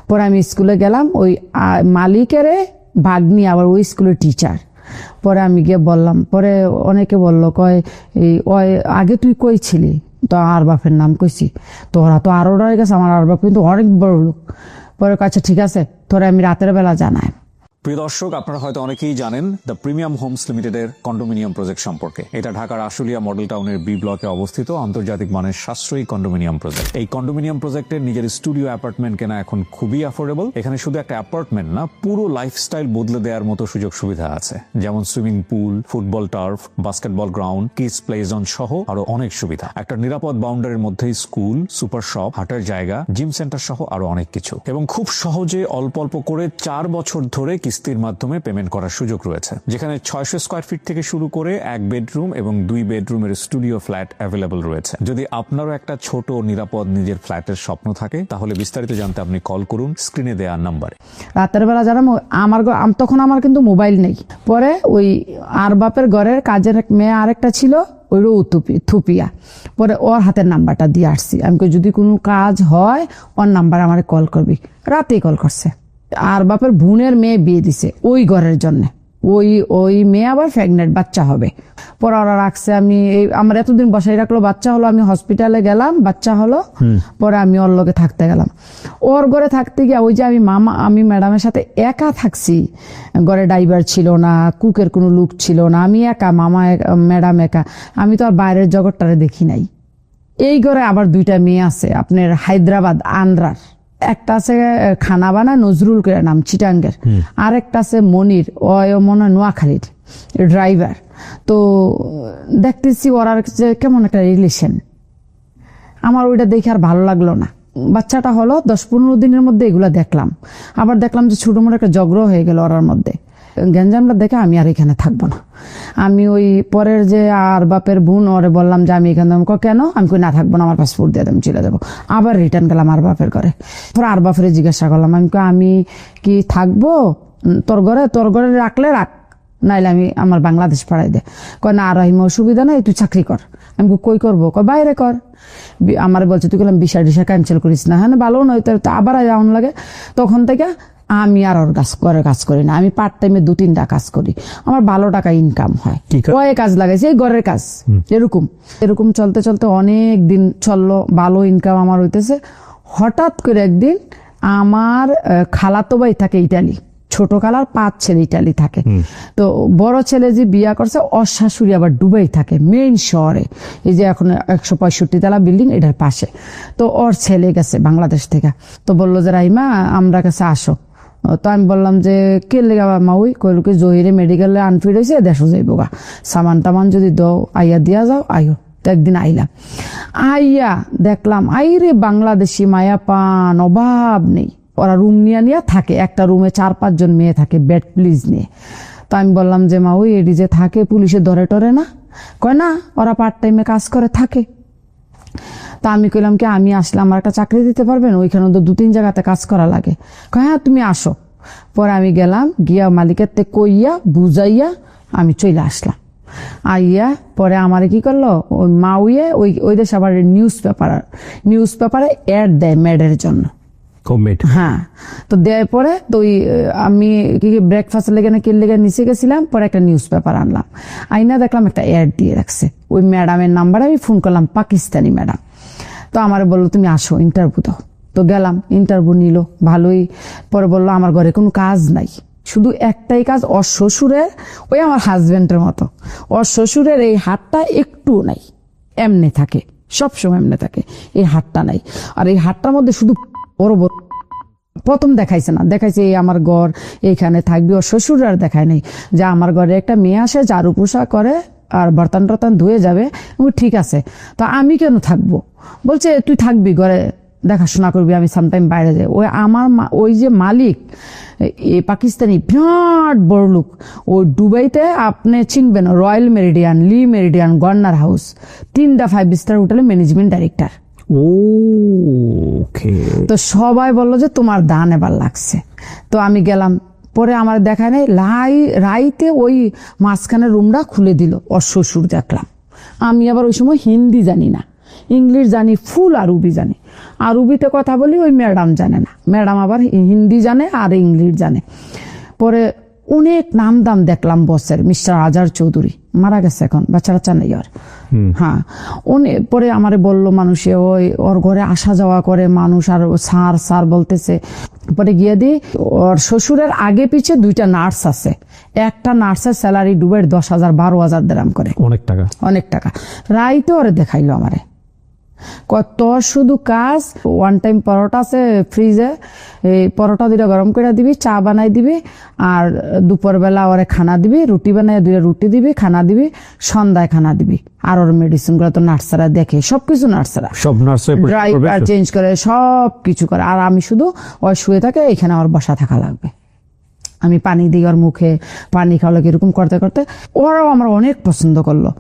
পরে আমি স্কুলে গেলাম, ওই মালিকের ভাগ্নি আবার ওই স্কুলের টিচার। পরে আমি গিয়ে বললাম, পরে অনেকে বললো আগে তুই কই ছিলি? তো আর বাপের নাম কইছি। তোরা তো আরো ডরে গেছে, আমার আর বাপ কিন্তু অনেক বড় লোক। পরে আচ্ছা ঠিক আছে, তোরা আমি রাতের বেলা জানাই। প্রিয় দর্শক, আপনারা হয়তো অনেকেই জানেন দ্য প্রিমিয়াম হোমস লিমিটেডের কন্ডোমিনিয়াম প্রজেক্ট সম্পর্কে। এটা ঢাকার আশুলিয়া মডেল টাউনের বি ব্লকে অবস্থিত আন্তর্জাতিক মানের সাশ্রয়ী কন্ডোমিনিয়াম প্রজেক্ট। এই কন্ডোমিনিয়াম প্রজেক্টের নিজের স্টুডিও অ্যাপার্টমেন্ট কেনা এখন খুবই অ্যাফোর্ডেবল। এখানে শুধু একটা অ্যাপার্টমেন্ট না, পুরো লাইফস্টাইল বদলে দেওয়ার মতো সুযোগ সুবিধা আছে, যেমন swimming pool, football turf, basketball ground, kids play zone সহ আরো অনেক সুবিধা। একটা নিরাপদ বাউন্ডারির মধ্যেই স্কুল, সুপার শপ, হাঁটার জায়গা, জিম সেন্টার সহ আরো অনেক কিছু, এবং খুব সহজে অল্প অল্প করে 4 বছর ধরে কিস্তির মাধ্যমে পেমেন্ট করার সুযোগ রয়েছে। যেখানে 600 স্কয়ার ফিট থেকে শুরু করে 1 বেডরুম এবং 2 বেডরুমের স্টুডিও ফ্ল্যাট অ্যাভেলেবল রয়েছে। যদি আপনারও একটা ছোট নিরাপদ নিজের ফ্ল্যাটের স্বপ্ন থাকে, তাহলে বিস্তারিত জানতে আপনি কল করুন স্ক্রিনে দেওয়া নাম্বারে। রাতের বেলা যারা তখন আমার কিন্তু মোবাইল নেই। পরে ওই আর বাপের ঘরের কাজের এক মেয়ে আরেকটা ছিল, ওইরও থুপিয়া। পরে ওর হাতের নাম্বারটা দিয়ে আসছি, আমি যদি কোনো কাজ হয় ওর নাম্বার আমার কল করবি। রাতেই কল করছে। আর বাপের বোনের মেয়ে বিয়ে দিছে ওই ঘরের জন্য। ওই মেয়ে আবার প্রেগনেন্ট, বাচ্চা হবে। পরে ওরা রাখছে, আমার এতদিন বসাই রাখলো, বাচ্চা হলো, আমি হসপিটালে গেলাম, বাচ্চা হলো। পরে আমি ওর লগে থাকতে গেলাম। ওর ঘরে থাকতে গিয়ে ওই যে আমি ম্যাডামের সাথে একা থাকছি। ঘরে ড্রাইভার ছিল না, কুকের কোনো লোক ছিল না, আমি একা, ম্যাডাম একা। আমি তো আর বাইরের জগৎটারে দেখি নাই। এই ঘরে আবার 2টা মেয়ে আছে, আপনার হায়দ্রাবাদ আন্ধ্রার। একটা আছে খানা বানা নজরুল করে নাম, চিটাঙ্গের। আর একটা আছে মনির, মনে নোয়াখালীর ড্রাইভার। তো দেখতেছি ওরা কেমন একটা রিলেশন। আমার ওইটা দেখে আর ভালো লাগলো না। বাচ্চাটা হলো 10-15 দিনের মধ্যে এগুলা দেখলাম। আবার দেখলাম যে ছোট মোটো একটা ঝগড়া হয়ে গেল ওরার মধ্যে। গ্যাঞ্জামটা দেখে আমি আর এখানে থাকবো না। আমি ওই পরের যে আর বাপের বোন ওরে বললাম যে আমি এখানে কেন, আমি কই না থাকবো না, আমার পাসপোর্ট দিয়ে আমি চলে যাবো। আবার রিটার্ন গেলাম আর বাপের ঘরে। আর বাপের জিজ্ঞাসা করলাম, আমি কি থাকবো তোর ঘরে রাখলে রাখ, নাইলে আমি আমার বাংলাদেশ পাঠাই দে। কয় না, আর অসুবিধা নাই, তুই চাকরি কর। আমি কই করবো? কয় বাইরে কর। আমার বলছে তুই বললাম ভিসা টিসা ক্যান্সেল করিস না। হ্যাঁ ভালো নয়, আবার যাওয়ান লাগে। তখন থেকে আমি আর ওর কাজ করি না। আমি পার্ট টাইমে 2-3টা কাজ করি, আমার ভালো টাকা ইনকাম হয়। কয়ে কাজ লাগাইছে, এই ঘরের কাজ। এরকম চলতে চলতে অনেক দিন চললো, ভালো ইনকাম আমার হইতেছে। হঠাৎ করে একদিন আমার খালাতো ভাই থাকে ইটালি, ছোট খালার 5 ছেলে ইটালি থাকে। তো বড় ছেলে যে বিয়া করছে, ওর শাশুড়ি আবার দুবাই থাকে, মেইন শহরে। এই যে এখন 165 তলা বিল্ডিং, এটার পাশে। তো ওর ছেলে গেছে বাংলাদেশ থেকে। তো বললো যে রাইমা আমরা কাছে আসো। তো আমি বললাম যে কে লেগা মা? ওই কইলকে জহিরে মেডিকেলে আনফিট হয়েছে, দেশও যাইব গা, সামান টামান যদি দাও আইয়া দিয়া যাও, আইও। তো একদিন আইলাম, আইয়া দেখলাম আইরে বাংলাদেশি মায়া পান অভাব নেই। ওরা রুম নিয়ে থাকে, একটা রুমে 4-5 জন মেয়ে থাকে, বেড প্লিজ নিয়ে। তো আমি বললাম যে মা, ওই এডি যে থাকে পুলিশে ধরে টরে না? কয় না, ওরা পার্ট টাইমে কাজ করে থাকে। তা আমি কইলাম কি, আমি আসলে আমার একটা চাকরি দিতে পারবেন? ওইখানে তো 2-3 জায়গাতে কাজ করা লাগে। কয় হ্যাঁ তুমি আসো। পরে আমি গেলাম, গিয়া মালিকের তে কইয়া বুঝাইয়া আমি চলে আসলাম। আইয়া পরে আমারে কি করলো, ওই মাউয়ে ওই দেশে আবার নিউজ পেপারে অ্যাড দেয় মেডের জন্য। হ্যাঁ, তো দেওয়ার পরে তো আমি ব্রেকফাস্ট লেগে না কি লেগে নিচে গেছিলাম। পরে একটা নিউজ পেপার আনলাম, আইনা দেখলাম একটা অ্যাড দিয়ে রাখছে। ওই ম্যাডামের নাম্বারে আমি ফোন করলাম, পাকিস্তানি ম্যাডাম। তো আমার বললো তুমি আসো, ইন্টারভিউ দাও। তো গেলাম, ইন্টারভিউ নিল ভালোই। পরে বললো আমার ঘরে কোনো কাজ নাই, শুধু একটাই কাজ, ওর শ্বশুরের, ওই আমার হাজবেন্ডের মতো, ওর শ্বশুরের এই হাতটা একটু নাই, এমনি থাকে, সবসময় এমনি থাকে, এই হাতটা নাই। আর এই হাতটার মধ্যে শুধু বড় বড়, প্রথম দেখাইছে না, দেখাইছে এই আমার ঘর এইখানে থাকবি। ওর শ্বশুর আর দেখায় নেই যে আমার ঘরে একটা মেয়ে আসে, ঝাড়ু পোষা করে আর বর্তন টর্তন ধুয়ে যাবে। ঠিক আছে, তো আমি কেন থাকবো? বলছে তুই থাকবি ঘরে, দেখাশোনা করবি, আমি সামটাইম বাইরে যাই। ওই যে মালিক এই পাকিস্তানি বিরাট বড় লোক। ওই দুবাইতে আপনি চিনবেন, রয়্যাল মেরিডিয়ান, লি মেরিডিয়ান, গর্নার হাউস, 3টা 5 স্টার হোটেলের ম্যানেজমেন্ট ডাইরেক্টর। তো সবাই বললো যে তোমার দান এবার লাগছে। তো আমি গেলাম, পরে আমার দেখায় নাই, রাইতে ওই মাঝখানে রুমটা খুলে দিল। ওর শ্বশুর দেখলাম। আমি আবার ওই সময় হিন্দি জানি না, ইংলিশ জানি ফুল, আরবি জানি। আরবিতে কথা বলি, ওই ম্যাডাম জানে না। ম্যাডাম আবার হিন্দি জানে আর ইংলিশ জানে। পরে অনেক নাম দাম দেখলাম বসের, মিস্টার আজার চৌধুরী মারা গেছে এখন, বাচ্চা নেই আর। হ্যাঁ, পরে আমারে বলল মানুষে, ওই ওর ঘরে আসা যাওয়া করে মানুষ, আর স্যার স্যার বলতেছে। পরে গিয়ে দিই, ওর শ্বশুরের আগে পিছে 2টা নার্স আছে, একটা নার্সের স্যালারি ডুবের 10,000 12,000 দিরাম করে, অনেক টাকা। রাইতে ওরে দেখাইলো আমারে, তোর শুধু কাজ, ওয়ান টাইম পরোটা আছে ফ্রিজে, এই পরোটা 2টা গরম করে দিবি, চা বানাই দিবি, আর দুপুরবেলা ওরে খানা দিবি, রুটি বানাই 2টা রুটি দিবি, খানা দিবি, সন্ধ্যায় খানা দিবি। আর ওর মেডিসিন গুলো তো নার্সারা দেখে, সবকিছু নার্সারা, সব নার্সারা ড্রাই আর চেঞ্জ করে, সব কিছু করে। আর আমি শুধু ওই শুয়ে থাকে, এখানে আমার বসা থাকা লাগবে। আমি পানি দিই ওর মুখে, পানি খাওয়ালে এরকম করতে করতে ওরাও আমার অনেক পছন্দ করলো।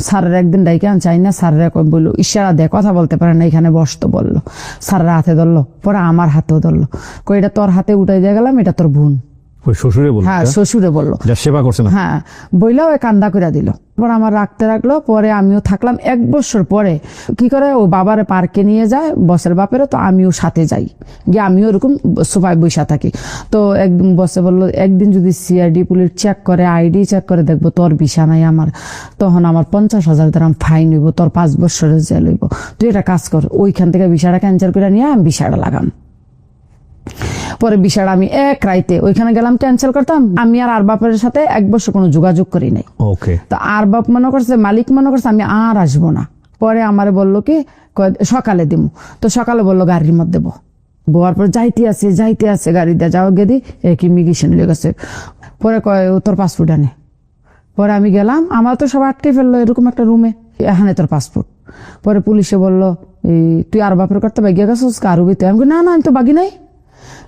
স্যারের একদিন ডাইকে আন চাই না, স্যারেরা বললো ইশারা দেয়, কথা বলতে পারে না, এখানে বসতো বললো। স্যারেরা হাতে ধরলো, পরে আমার হাতেও ধরলো, কই এটা তোর হাতে উঠাই দিয়ে গেলাম, এটা তোর বোন। হ্যাঁ, শ্বশুরে বললো, সেবা করছে না। হ্যাঁ, বইলাও কান্দা করে দিল। পরে আমার রাখতে রাখলো, পরে আমিও থাকলাম 1 বছর। পরে কি করে, ও বাবারে পার্কে নিয়ে যায় বসের বাপেরও, তো আমিও সাথে যাই, গিয়ে আমিও এরকম সোফায় বসে থাকি। তো একদিন বসে বললো, একদিন যদি সিআইডি পুলিশ চেক করে, আইডি চেক করে, দেখবো তোর ভিসা নাই আমার, তখন আমার 50,000 দিরাম ফাইন হইব, তোর 5 বছরের জেল হইব। তুই এটা কাজ কর, ওইখান থেকে ভিসাটা ক্যান্সেল করে নিয়ে আমি ভিসাটা লাগাম। পরে বিষয়টা আমি এক রাইতে ওইখানে গেলাম, ক্যান্সেল করতাম। আমি আর বাপের সাথে 1 বছর কোনো যোগাযোগ করি নাই। তো আর বাপ মনে করছে, মালিক মনে করছে আমি আর আসবো না। পরে আমারে বললো কি সকালে দিব, তো সকালে বললো গাড়ির মধ্যে দেবো। বোয়ার পর যাইতে আছে গাড়ি দিয়ে, যাও গেদি এক ইমিগ্রেশন লেগে গেছে। পরে কয় তোর পাসপোর্ট আনে। পরে আমি গেলাম, আমার তো সব আটকে ফেললো এরকম একটা রুমে, এখানে তোর পাসপোর্ট। পরে পুলিশে বললো তুই আর বাপের করতে বাগিয়ে গেছিস কারুবিতে? আমি না আমি তো বাগি নাই।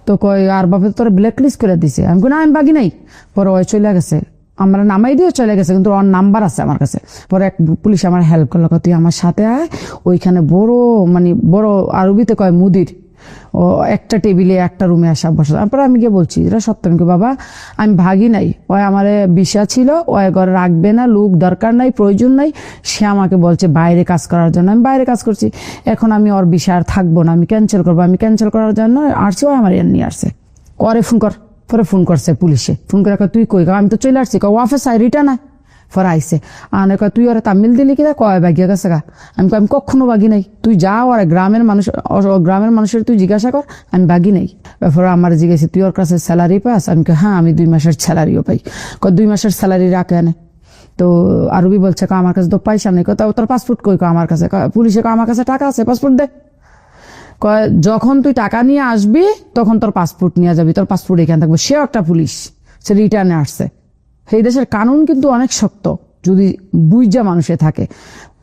তো কয় আর বাপে তোর ব্ল্যাক লিস্ট করে দিছে। আমি না আমি বাগি নাই। পরে ওই চলে গেছে, আমার নামাই দিয়ে চলে গেছে, কিন্তু ওর নাম্বার আছে আমার কাছে। পরে এক পুলিশ আমার হেল্প করলো, তুই আমার সাথে আয়, ওইখানে বড় আরবিতে কয় মুদির, ও একটা টেবিলে একটা রুমে আসা বসা। তারপরে আমি গিয়ে বলছি এটা সত্য, আমি বাবা আমি ভাগি নাই, ওই আমার ভিসা ছিল, ওই ঘরে রাখবে না, লোক দরকার নাই, প্রয়োজন নাই, সে আমাকে বলছে বাইরে কাজ করার জন্য, আমি বাইরে কাজ করছি, এখন আমি ওর ভিসা আর থাকবো না, আমি ক্যান্সেল করবো। আমি ক্যান্সেল করার জন্য আসছি, ওই আমার নিয়ে আসছে। করে ফোন কর, পরে ফোন করছে পুলিশে, ফোন করে তুই কই? আমি তো চলে আসছি। অফিস আই রিটার্ন আয়। পরে আইসে আনে, কয় তুই ওরা তামিল দিলি কিনা? কয় বাগিয়ে গেছে গা। আমি কখনো বাগি নাই, তুই যা ওর গ্রামের মানুষের তুই জিজ্ঞাসা কর, আমি বাগি নাই। এরপরে আমার জিজ্ঞাসা তুই ওর কাছে স্যালারি পাস? আমি হ্যাঁ আমি 2 মাসের স্যালারিও পাই। 2 মাসের স্যালারি রাখে আনে। তো আরবি বলছে আমার কাছে তো পয়সা নেই। তোর পাসপোর্ট কই? আমার কাছে। পুলিশে আমার কাছে টাকা আছে, পাসপোর্ট দে। যখন তুই টাকা নিয়ে আসবি তখন তোর পাসপোর্ট নিয়ে যাবি, তোর পাসপোর্ট এখানে থাকবে। সেও একটা পুলিশ, সে রিটার্নে আসছে। সেই দেশের কানুন কিন্তু অনেক শক্ত, যদি বুঝা মানুষে থাকে।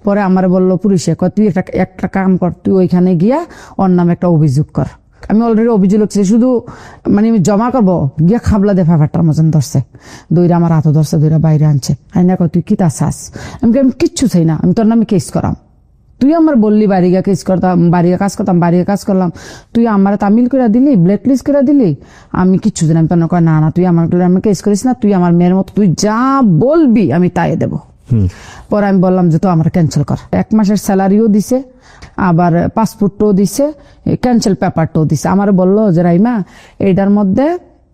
পরে আমার বললো পুলিশে, তুই একটা কাম কর, তুই ওইখানে গিয়া ওর নামে একটা অভিযোগ কর। আমি অলরেডি অভিযোগ লিখছি, শুধু আমি জমা করবো, গিয়া খাবলা দে ফাটার মতন ধরছে, 2টা আমার হাতও ধরছে, 2টা বাইরে আনছে। আইনা কয় তুই কি তা চাস? আমি কিচ্ছু চাই না, আমি তোর নামে কেস করাম। তুই আমার বললি বাড়িগা কেস করতাম, বাড়িগা কাজ করতাম, বাড়িগা কাজ করলাম, তুই আমার তামিল করে দিলি, ব্ল্যাক লিস্ট করে দিলি, আমি কিচ্ছু দিলাম। তোর কয় না তুই আমার কেস করিস না, তুই আমার মেয়ের মতো, তুই যা বলবি আমি তাই দেবো। পরে আমি বললাম যে তো আমার ক্যান্সেল কর। 1 মাসের স্যালারিও দিছে, আবার পাসপোর্টও দিছে, ক্যান্সেল পেপারটাও দিছে। আমার বললো যে রাইমা এইটার মধ্যে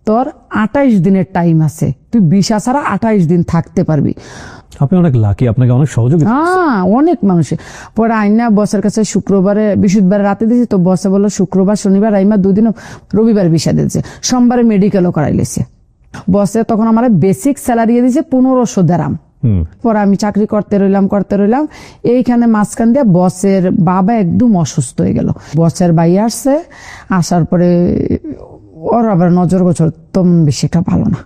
তোর 28 দিনের টাইম আছে, তুই ভিসা ছাড়া 28 দিন থাকতে পারবি। আপনি অনেক লাকি, আপনাকে অনেক সহযোগিতা। হ্যাঁ, অনেক মানুষের। পরে আইনা বসের কাছে বৃহস্পতিবার রাতে দিয়েছে, তো বসে বললো শুক্রবার শনিবার আইমা 2 দিন, রবিবার ভিসা দিয়েছে, সোমবারে মেডিকেলও করাইলেছে। বসে তখন আমার বেসিক স্যালারি দিয়েছে 1500 দিরাম। পরে আমি চাকরি করতে রইলাম। এইখানে মাঝখান দিয়ে বসের বাবা একদম অসুস্থ হয়ে গেল। বসের ভাই আসছে, আসার পরে ওর আবার নজর গোচর তেমন বেশি একটা ভালো না।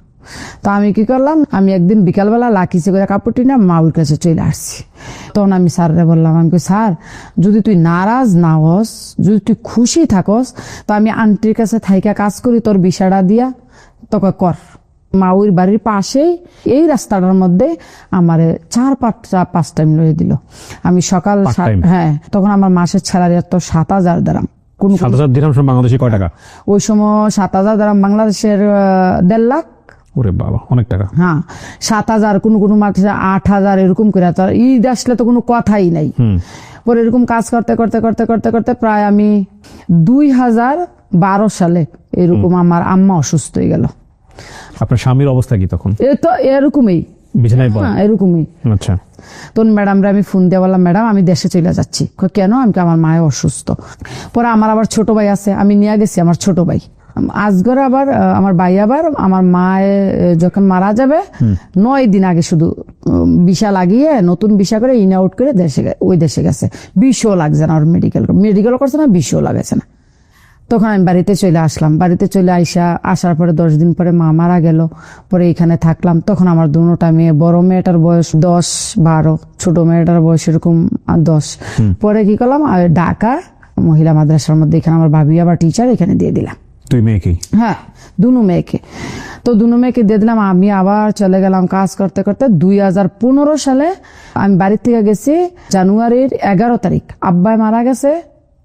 তো আমি কি করলাম, আমি একদিন বিকালবেলা লাকিসে করে কাপড়টি না মাউর কাছে চলে আসছি। তখন আমি স্যাররে বললাম, আমি স্যার যদি তুই নারাজ না হস, যদি তুই খুশি থাকস, তো আমি আন্টির কাছে থাইকা কাজ করি, তোর ভিসাটা দিয়া তোকে কর। মাউর বাড়ির পাশেই এই রাস্তাটার মধ্যে আমার 4-5 টাইম লয়ে দিল। আমি সকাল, হ্যাঁ তখন আমার মাসের স্যালারি তো 7,000 দিরাম। 7,000 দিরাম বাংলাদেশে কয় টাকা? ওই সময় 7,000 দিরাম বাংলাদেশের 1.5 লাখ। ওরে বাবা, অনেক টাকা। হ্যাঁ, 7,000, কোনো মাসে 8,000 এরকম করে। ঈদ আসলে তো কোনো কথাই নাই। পরে এরকম কাজ করতে প্রায় আমি 2012 সালে এরকম আমার আম্মা অসুস্থ হয়ে গেল। আপনার স্বামীর অবস্থা কি তখন? এ তো এরকমই, বিছানায় পড়ে? হ্যাঁ এরকমই। আচ্ছা, তখন ম্যাডামরা আমি ফোন দিয়ে বললাম, ম্যাডাম আমি দেশে চলে যাচ্ছি। কই, কেন? আমি কই, আমার মায়ে অসুস্থ। পরে আমার আবার ছোট ভাই আছে, আমি নিয়ে গেছি আমার ছোট ভাই আজগর। আবার আমার ভাই আবার আমার মায়ে যখন মারা যাবে 9 দিন আগে শুধু ভিসা লাগিয়ে নতুন ভিসা করে ইন আউট করে ওই দেশে গেছে। বিষও লাগছে না, আর মেডিকেল করছে না, বিষও লাগাছে না। তখন আমি বাড়িতে চলে আসলাম। বাড়িতে চলে আসার পরে 10 দিন পরে মা মারা গেল। পরে এখানে থাকলাম। তখন আমার দুটা মেয়ে, বড় মেয়েটার বয়স 10-12, ছোট মেয়েটার বয়স এরকম 10। পরে কি করলাম, ঢাকা মহিলা মাদ্রাসার মধ্যে এখানে আমার ভাবি আবার টিচার, এখানে দিয়ে দিলাম। তুই মেয়েকে? হ্যাঁ, দুনো মেয়েকে। তো দুনো মেয়েকে দিয়ে দিলাম। আমি আবার চলে গেলাম কাজ করতে করতে। 2015 সালে আমি বাড়ি থেকে গেছি জানুয়ারির 11 তারিখ। আব্বাই মারা গেছে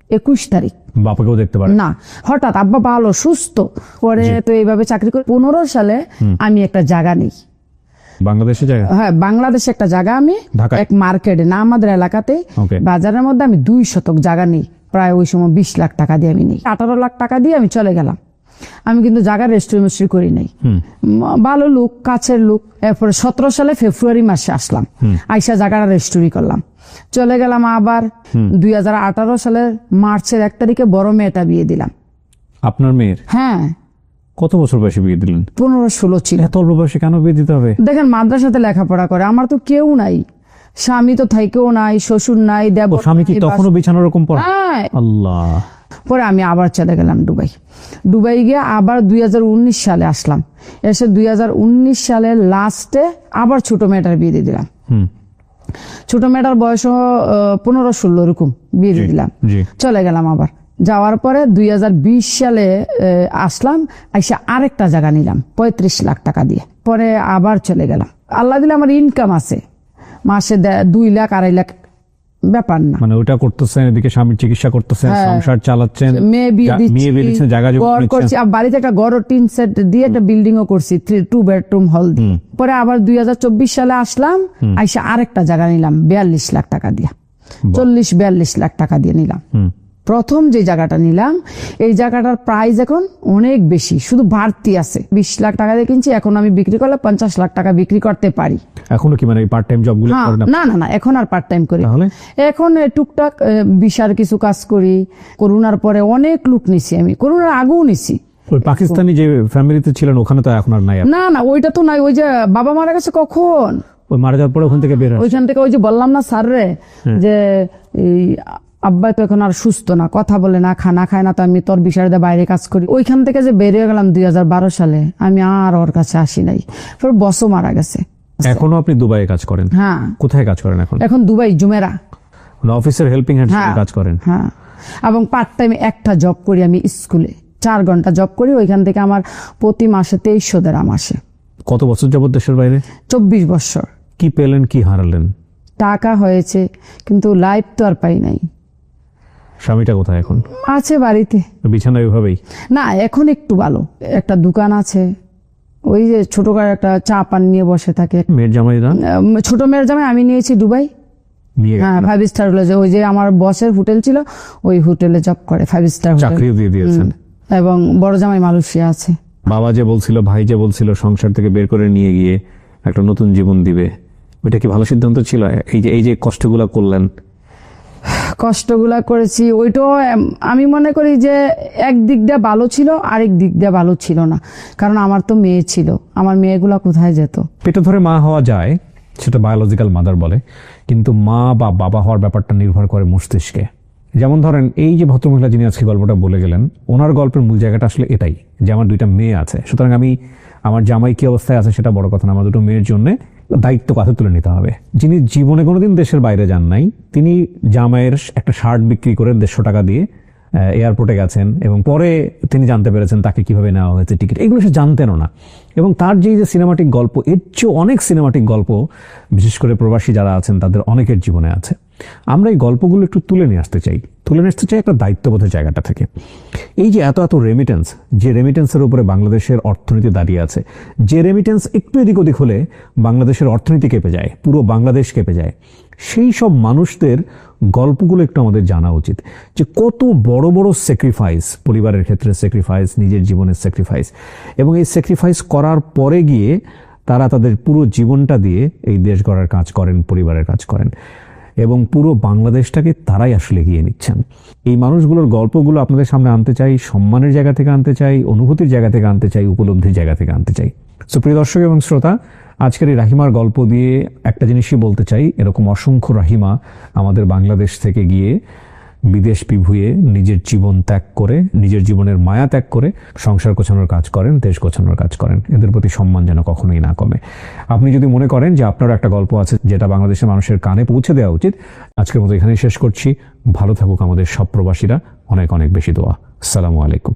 21 তারিখ। বাবাকেও দেখতে পারে না, হঠাৎ আব্বা ভালো সুস্থ। পরে তো এইভাবে চাকরি করে 15 সালে আমি একটা জায়গা নিই বাংলাদেশে জায়গা। হ্যাঁ, বাংলাদেশে একটা জায়গা আমি ঢাকায়? এক মার্কেটে না, আমাদের এলাকাতেই Okay. বাজারের মধ্যে আমি 2 শতক জায়গা নিই। প্রায় ওই সময় 20 লাখ টাকা দিয়ে আমি নিই। 18 লাখ টাকা দিয়ে আমি চলে গেলাম। আমি কিন্তু জায়গা রেজিস্ট্রি করি নাই। ভালো লোক, কাছের লোক। এরপরে 17 সালে ফেব্রুয়ারি মাসে আসলাম, আইসা জায়গাটা রেজিস্ট্রি করলাম, চলে গেলাম। আবার 2018 সালের মার্চের 1 তারিখে বড় মেয়েটা বিয়ে দিলাম। আপনার মেয়ের? হ্যাঁ। কত বছর বয়সে বিয়ে দিলেন? 15-16 ছিল। এত অল্প বয়সে কেন বিয়ে দিতে হবে? দেখেন, মাদ্রাসাতে লেখাপড়া করে, আমার তো কেউ নাই, স্বামী তো থাইকেও নাই, শ্বশুর নাই, দেব। স্বামী কি তখনও বিছানার রকম পড়ে? হ্যাঁ। আল্লাহ। পরে আমি আবার চলে গেলাম দুবাই গিয়ে আবার 2019 সালে আসলাম। এসে 2019 সালের লাস্টে আবার ছোট মেয়েটার বিয়ে দিয়ে দিলাম। ছোট মেয়েটার বয়স 15-16 এরকম বিয়ে দিয়ে দিলাম। চলে গেলাম আবার। যাওয়ার পরে 2020 সালে আসলাম, এসে আরেকটা জায়গা নিলাম 35 লাখ টাকা দিয়ে। পরে আবার চলে গেলাম। আল্লাহ দিলে আমার ইনকাম আছে, মাসে 2 লাখ 2.5 লাখ, ব্যাপার না। মানে ওটা করতেছেন, এদিকে স্বামীর চিকিৎসা করতেছেন, সংসার চালাচ্ছেন, মেয়ে বিয়ে দিচ্ছি, জায়গা জমি করছি। বাড়িতে একটা ঘর, টিন সেট দিয়ে একটা বিল্ডিং ও করছি, 2 বেডরুম হল দিয়ে। পরে আবার 2024 সালে আসলাম, আইসা আরেকটা জায়গা নিলাম 42 লাখ টাকা দিয়ে। 40-42 লাখ টাকা দিয়ে নিলাম। প্রথম যে জায়গাটা নিলাম, এই জায়গাটার প্রাইস এখন অনেক বেশি, শুধু বাড়তি আছে। 20 লাখ টাকা দিয়ে কিনছি, এখন আমি বিক্রি করলে 50 লাখ টাকা বিক্রি করতে পারি। এখনো কি মানে পার্ট টাইম জবগুলো করেন? না, এখন আর পার্ট টাইম করি। তাহলে এখন টুকটাক ভিসার কিছু কাজ করি। করোনার পরে অনেক লোক নিছি, আমি করোনার আগেও নিছি। ওই পাকিস্তানি যে ফ্যামিলিতে ছিলেন ওখানে তো এখন আর নাই? না, ওইটা তো নাই। ওই যে বাবা মারা গেছে কখন, ওই মারা যাওয়ার পরে ওখান থেকে বের হয়? ওইখান থেকে ওই যে বললাম না স্যার রে, যে এই আব্বা তো এখন আর সুস্থ না, কথা বলে না, খানা খায় না, তো আমি তোর বিষয়ে বাইরে কাজ করি। ওইখান থেকে যে বেরিয়ে গেলাম 2012 সালে, আমি আর ওর কাছে আসি নাই। বসও মারা গেছে। এখনো আপনি দুবাইয়ে কাজ করেন? হ্যাঁ। কোথায় কাজ করেন এখন? এখন দুবাই জুমেরা অফিসের হেল্পিং হ্যান্ড কাজ করেন? হ্যাঁ। এবং পার্ট টাইম একটা জব করি আমি স্কুলে, 4 ঘন্টা জব করি। ওইখান থেকে আমার প্রতি মাসে 2300 দিরহাম আসে। কত বছর যাবত দেশের বাইরে? 24 বছর। কি পেলেন, কি হারালেন? টাকা হয়েছে, কিন্তু লাইফ তো আর পাই নাই। স্বামীটা কোথায় এখন? আছে বাড়িতে, বিছানায় ওইভাবেই? না, এখন একটু ভালো। একটা দোকান আছে, ওই যে ছোট করে একটা চা পান নিয়ে বসে থাকে। মেয়ের জামাই না? ছোট মেয়ের জামাই আমি নিয়েছি দুবাই। হ্যাঁ, 5 স্টার হলে ওই যে আমার বসের হোটেল ছিল, ওই হোটেলে জব করে, 5 স্টার চাকরিও দিয়ে দিয়েছেন। এবং বড় জামাই মালয়েশিয়া আছে। বাবা যে বলছিল, ভাই যে বলছিল সংসার থেকে বের করে নিয়ে গিয়ে একটা নতুন জীবন দিবে, ওইটা কি ভালো সিদ্ধান্ত ছিল? এই যে কষ্টগুলা করলেন? কষ্টগুলা করেছি, ওইটাও আমি মনে করি যে এক দিক দিয়ে ভালো ছিল, আরেক দিক দিয়ে ভালো ছিল না। কারণ আমার তো মেয়ে ছিল, আমার মেয়েগুলা কোথায় যেত? পেটে ধরে মা হওয়া যায়, সেটা বায়োলজিক্যাল মাদার বলে, কিন্তু মা বা বাবা হওয়ার ব্যাপারটা নির্ভর করে মস্তিষ্কে। যেমন ধরেন এই যে ভদ্রমহিলা যিনি আজকে গল্পটা বলে গেলেন, ওনার গল্পের মূল জায়গাটা আসলে এটাই যে আমার 2টা মেয়ে আছে, সুতরাং আমি আমার জামাই কি অবস্থায় আছে সেটা বড় কথা না, আমার 2টো মেয়ের জন্য দায়িত্ব কাঁধে তুলে নিতে হবে। যিনি জীবনে কোনোদিন দেশের বাইরে যান নাই, তিনি জামাইয়ের একটা শার্ট বিক্রি করে 150 টাকা দিয়ে এয়ারপোর্টে গেছেন, এবং পরে তিনি জানতে পেরেছেন তাকে কিভাবে নেওয়া হয়েছে, টিকিট, এগুলো সে জানতেনও না। এবং তার যে সিনেমাটিক গল্প, এর চেয়ে অনেক সিনেমাটিক গল্প বিশেষ করে প্রবাসী যারা আছেন তাদের অনেকের জীবনে আছে। আমরা এই গল্পগুলো একটু তুলে নিয়ে আসতে চাই একটা দায়িত্ববোধের জায়গাটা থেকে। এই যে এত রেমিটেন্স, যে রেমিটেন্সের উপরে বাংলাদেশের অর্থনীতি দাঁড়িয়ে আছে, যে রেমিটেন্স একটু এদিক ওদিক হলে বাংলাদেশের অর্থনীতি কেঁপে যায়, পুরো বাংলাদেশ কেঁপে যায়, সেই সব মানুষদের গল্পগুলো একটু আমাদের জানা উচিত, যে কত বড় বড় স্যাক্রিফাইস, পরিবারের ক্ষেত্রে স্যাক্রিফাইস, নিজের জীবনের স্যাক্রিফাইস, এবং এই স্যাক্রিফাইস করার পরে গিয়ে তারা তাদের পুরো জীবনটা দিয়ে এই দেশ গড়ার কাজ করেন, পরিবারের কাজ করেন, এবং পুরো বাংলাদেশটাকে তারাই আসলে এগিয়ে নিচ্ছেন। এই মানুষগুলোর গল্পগুলো আপনাদের সামনে আনতে চাই, সম্মানের জায়গা থেকে আনতে চাই, অনুভূতির জায়গা থেকে আনতে চাই, উপলব্ধির জায়গা থেকে আনতে চাই। সো প্রিয় দর্শক এবং শ্রোতা, আজকের এই রাহিমার গল্প দিয়ে একটা জিনিসই বলতে চাই, এরকম অসংখ্য রাহিমা আমাদের বাংলাদেশ থেকে গিয়ে বিদেশ বিভুঁয়ে নিজের জীবন ত্যাগ করে, নিজের জীবনের মায়া ত্যাগ করে সংসার গোছানোর কাজ করেন, দেশ গোছানোর কাজ করেন। এদের প্রতি সম্মান যেন কখনোই না কমে। আপনি যদি মনে করেন যে আপনার একটা গল্প আছে যেটা বাংলাদেশের মানুষের কানে পৌঁছে দেওয়া উচিত, আজকের মতো এখানেই শেষ করছি। ভালো থাকুক আমাদের সব প্রবাসীরা। অনেক অনেক বেশি দোয়া। আসসালামু আলাইকুম।